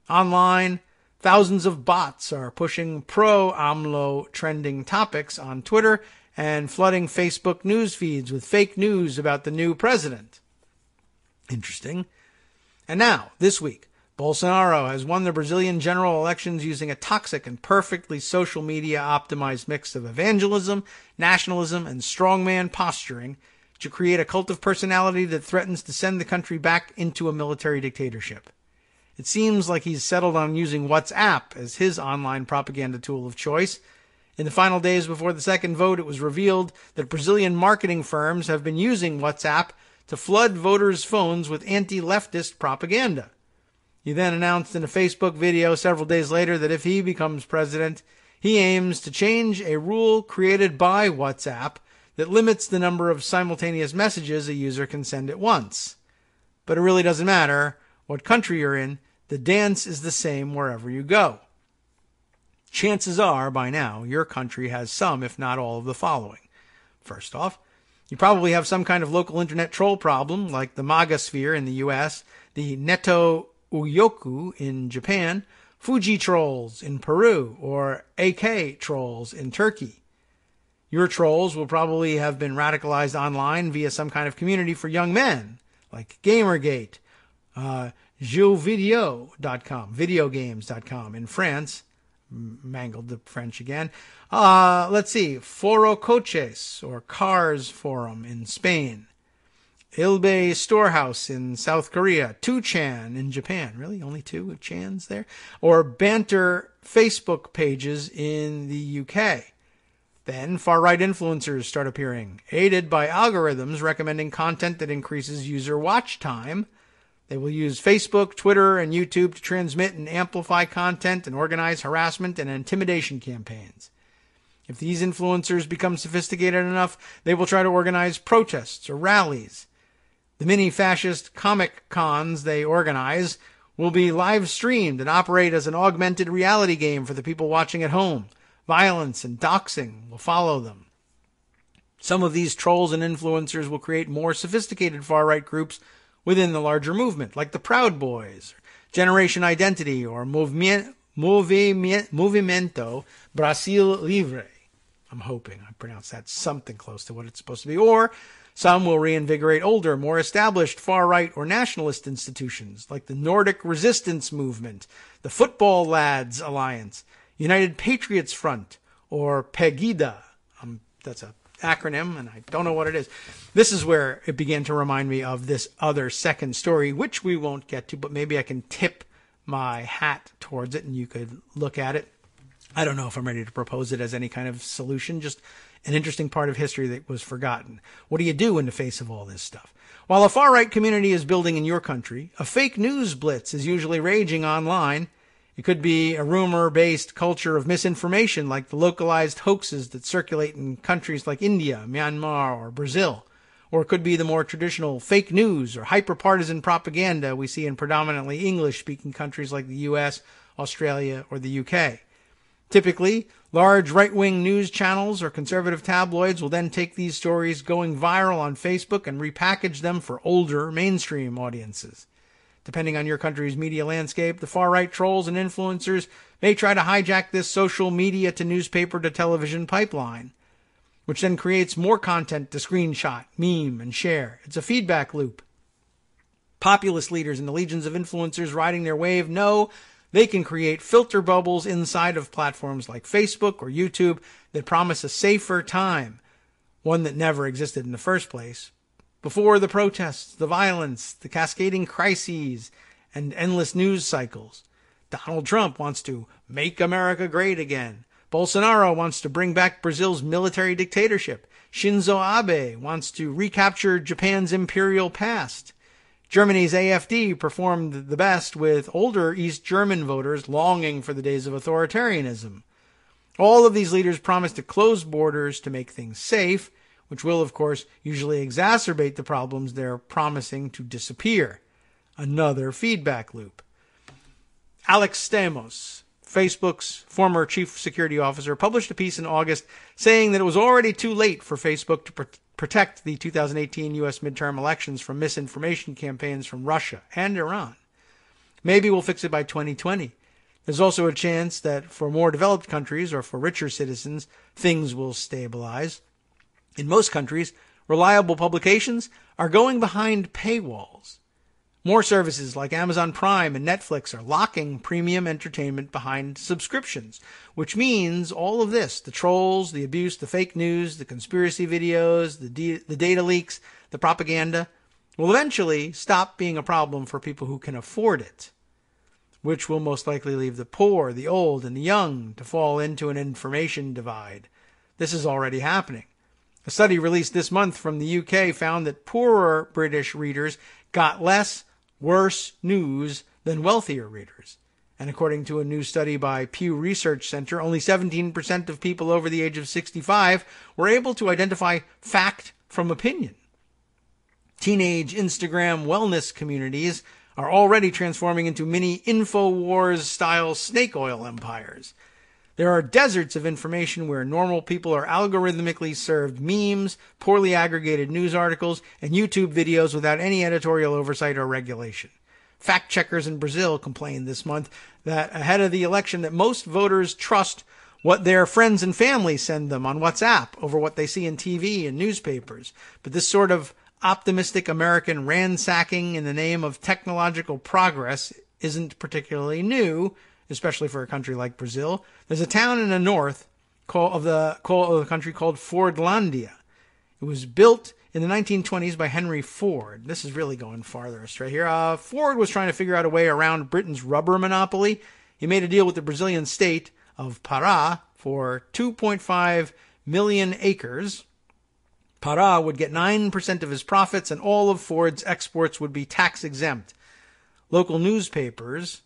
Online, thousands of bots are pushing pro-AMLO trending topics on Twitter and flooding Facebook news feeds with fake news about the new president. Interesting. And now, this week, Bolsonaro has won the Brazilian general elections using a toxic and perfectly social media optimized mix of evangelism, nationalism, and strongman posturing to create a cult of personality that threatens to send the country back into a military dictatorship. It seems like he's settled on using WhatsApp as his online propaganda tool of choice. In the final days before the second vote, it was revealed that Brazilian marketing firms have been using WhatsApp to flood voters' phones with anti-leftist propaganda. He then announced in a Facebook video several days later that if he becomes president, he aims to change a rule created by WhatsApp that limits the number of simultaneous messages a user can send at once. But it really doesn't matter what country you're in, the dance is the same wherever you go. Chances are, by now, your country has some, if not all, of the following. First off, you probably have some kind of local internet troll problem, like the MAGA sphere in the US, the Neto Uyoku in Japan, Fuji trolls in Peru, or AK trolls in Turkey. Your trolls will probably have been radicalized online via some kind of community for young men, like Gamergate, jeuxvideo.com, videogames.com in France. Mangled the French again. Let's see, Foro Coches, or Cars Forum in Spain. Ilbe Storehouse in South Korea, 2chan in Japan. Really? Only 2 chans there? Or Banter Facebook pages in the UK. Then far-right influencers start appearing, aided by algorithms recommending content that increases user watch time. They will use Facebook, Twitter, and YouTube to transmit and amplify content and organize harassment and intimidation campaigns. If these influencers become sophisticated enough, they will try to organize protests or rallies. The mini-fascist comic cons they organize will be live-streamed and operate as an augmented reality game for the people watching at home. Violence and doxing will follow them. Some of these trolls and influencers will create more sophisticated far-right groups within the larger movement, like the Proud Boys, Generation Identity, or Movimento Brasil Livre. I'm hoping I pronounced that something close to what it's supposed to be. Or some will reinvigorate older, more established far-right or nationalist institutions, like the Nordic Resistance Movement, the Football Lads Alliance, United Patriots Front, or Pegida. That's an acronym, and I don't know what it is. This is where it began to remind me of this other second story, which we won't get to, but maybe I can tip my hat towards it and you could look at it. I don't know if I'm ready to propose it as any kind of solution, just an interesting part of history that was forgotten. What do you do in the face of all this stuff? While a far-right community is building in your country, a fake news blitz is usually raging online. It could be a rumor-based culture of misinformation like the localized hoaxes that circulate in countries like India, Myanmar, or Brazil. Or it could be the more traditional fake news or hyper-partisan propaganda we see in predominantly English-speaking countries like the US, Australia, or the UK. Typically, large right-wing news channels or conservative tabloids will then take these stories going viral on Facebook and repackage them for older mainstream audiences. Depending on your country's media landscape, the far-right trolls and influencers may try to hijack this social media to newspaper to television pipeline, which then creates more content to screenshot, meme, and share. It's a feedback loop. Populist leaders and the legions of influencers riding their wave know they can create filter bubbles inside of platforms like Facebook or YouTube that promise a safer time, one that never existed in the first place. Before the protests, the violence, the cascading crises, and endless news cycles, Donald Trump wants to make America great again. Bolsonaro wants to bring back Brazil's military dictatorship. Shinzo Abe wants to recapture Japan's imperial past. Germany's AfD performed the best with older East German voters longing for the days of authoritarianism. All of these leaders promise to close borders to make things safe, which will, of course, usually exacerbate the problems they're promising to disappear. Another feedback loop. Alex Stamos, Facebook's former chief security officer, published a piece in August saying that it was already too late for Facebook to protect the 2018 U.S. midterm elections from misinformation campaigns from Russia and Iran. Maybe we'll fix it by 2020. There's also a chance that for more developed countries or for richer citizens, things will stabilize. In most countries, reliable publications are going behind paywalls. More services like Amazon Prime and Netflix are locking premium entertainment behind subscriptions, which means all of this, the trolls, the abuse, the fake news, the conspiracy videos, the data leaks, the propaganda, will eventually stop being a problem for people who can afford it, which will most likely leave the poor, the old, and the young to fall into an information divide. This is already happening. A study released this month from the UK found that poorer British readers got less worse news than wealthier readers. And according to a new study by Pew Research Center, only 17% of people over the age of 65 were able to identify fact from opinion. Teenage Instagram wellness communities are already transforming into mini InfoWars-style snake oil empires. There are deserts of information where normal people are algorithmically served memes, poorly aggregated news articles, and YouTube videos without any editorial oversight or regulation. Fact checkers in Brazil complained this month that ahead of the election that most voters trust what their friends and family send them on WhatsApp over what they see in TV and newspapers. But this sort of optimistic American ransacking in the name of technological progress isn't particularly new, especially for a country like Brazil. There's a town in the north of the country called Fordlandia. It was built in the 1920s by Henry Ford. This is really going farther astray here. Ford was trying to figure out a way around Britain's rubber monopoly. He made a deal with the Brazilian state of Pará for 2.5 million acres. Pará would get 9% of his profits, and all of Ford's exports would be tax exempt. Local newspapers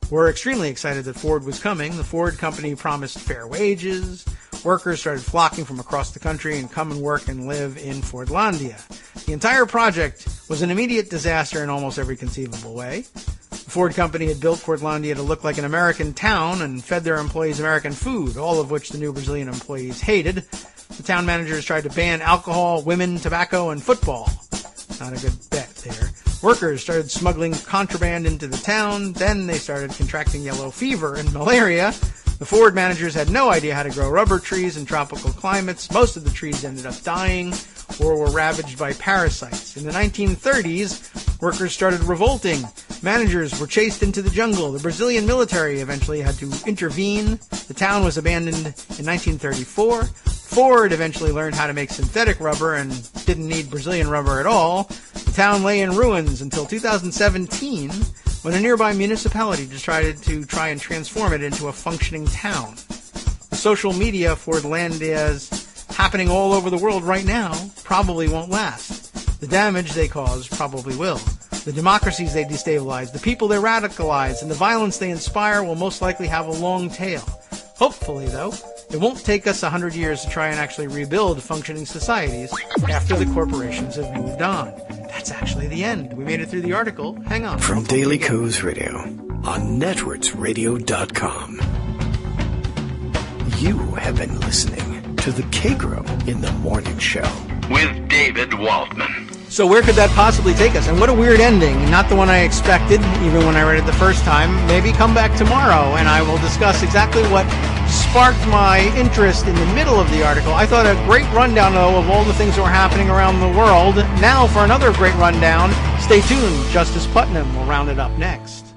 were extremely excited that Ford was coming. The Ford company promised fair wages. Workers started flocking from across the country and come and work and live in Fordlandia. The entire project was an immediate disaster in almost every conceivable way. The Ford company had built Fordlandia to look like an American town and fed their employees American food, all of which the new Brazilian employees hated. The town managers tried to ban alcohol, women, tobacco, and football. Not a good bet there. Workers started smuggling contraband into the town. Then they started contracting yellow fever and malaria. The Ford managers had no idea how to grow rubber trees in tropical climates. Most of the trees ended up dying or were ravaged by parasites. In the 1930s, workers started revolting. Managers were chased into the jungle. The Brazilian military eventually had to intervene. The town was abandoned in 1934. Ford eventually learned how to make synthetic rubber and didn't need Brazilian rubber at all. The town lay in ruins until 2017, when a nearby municipality decided to try and transform it into a functioning town. The social media Fordlandia's happening all over the world right now probably won't last. The damage they cause probably will. The democracies they destabilize, the people they radicalize, and the violence they inspire will most likely have a long tail. Hopefully, though, it won't take us 100 years to try and actually rebuild functioning societies after the corporations have moved on. That's actually the end. We made it through the article. Hang on. From Daily Kos Radio on networksradio.com. You have been listening to the Kagro in the Morning Show with David Waldman. So where could that possibly take us? And what a weird ending. Not the one I expected, even when I read it the first time. Maybe come back tomorrow and I will discuss exactly what sparked my interest in the middle of the article. I thought a great rundown, though, of all the things that were happening around the world. Now for another great rundown. Stay tuned. Justice Putnam will round it up next.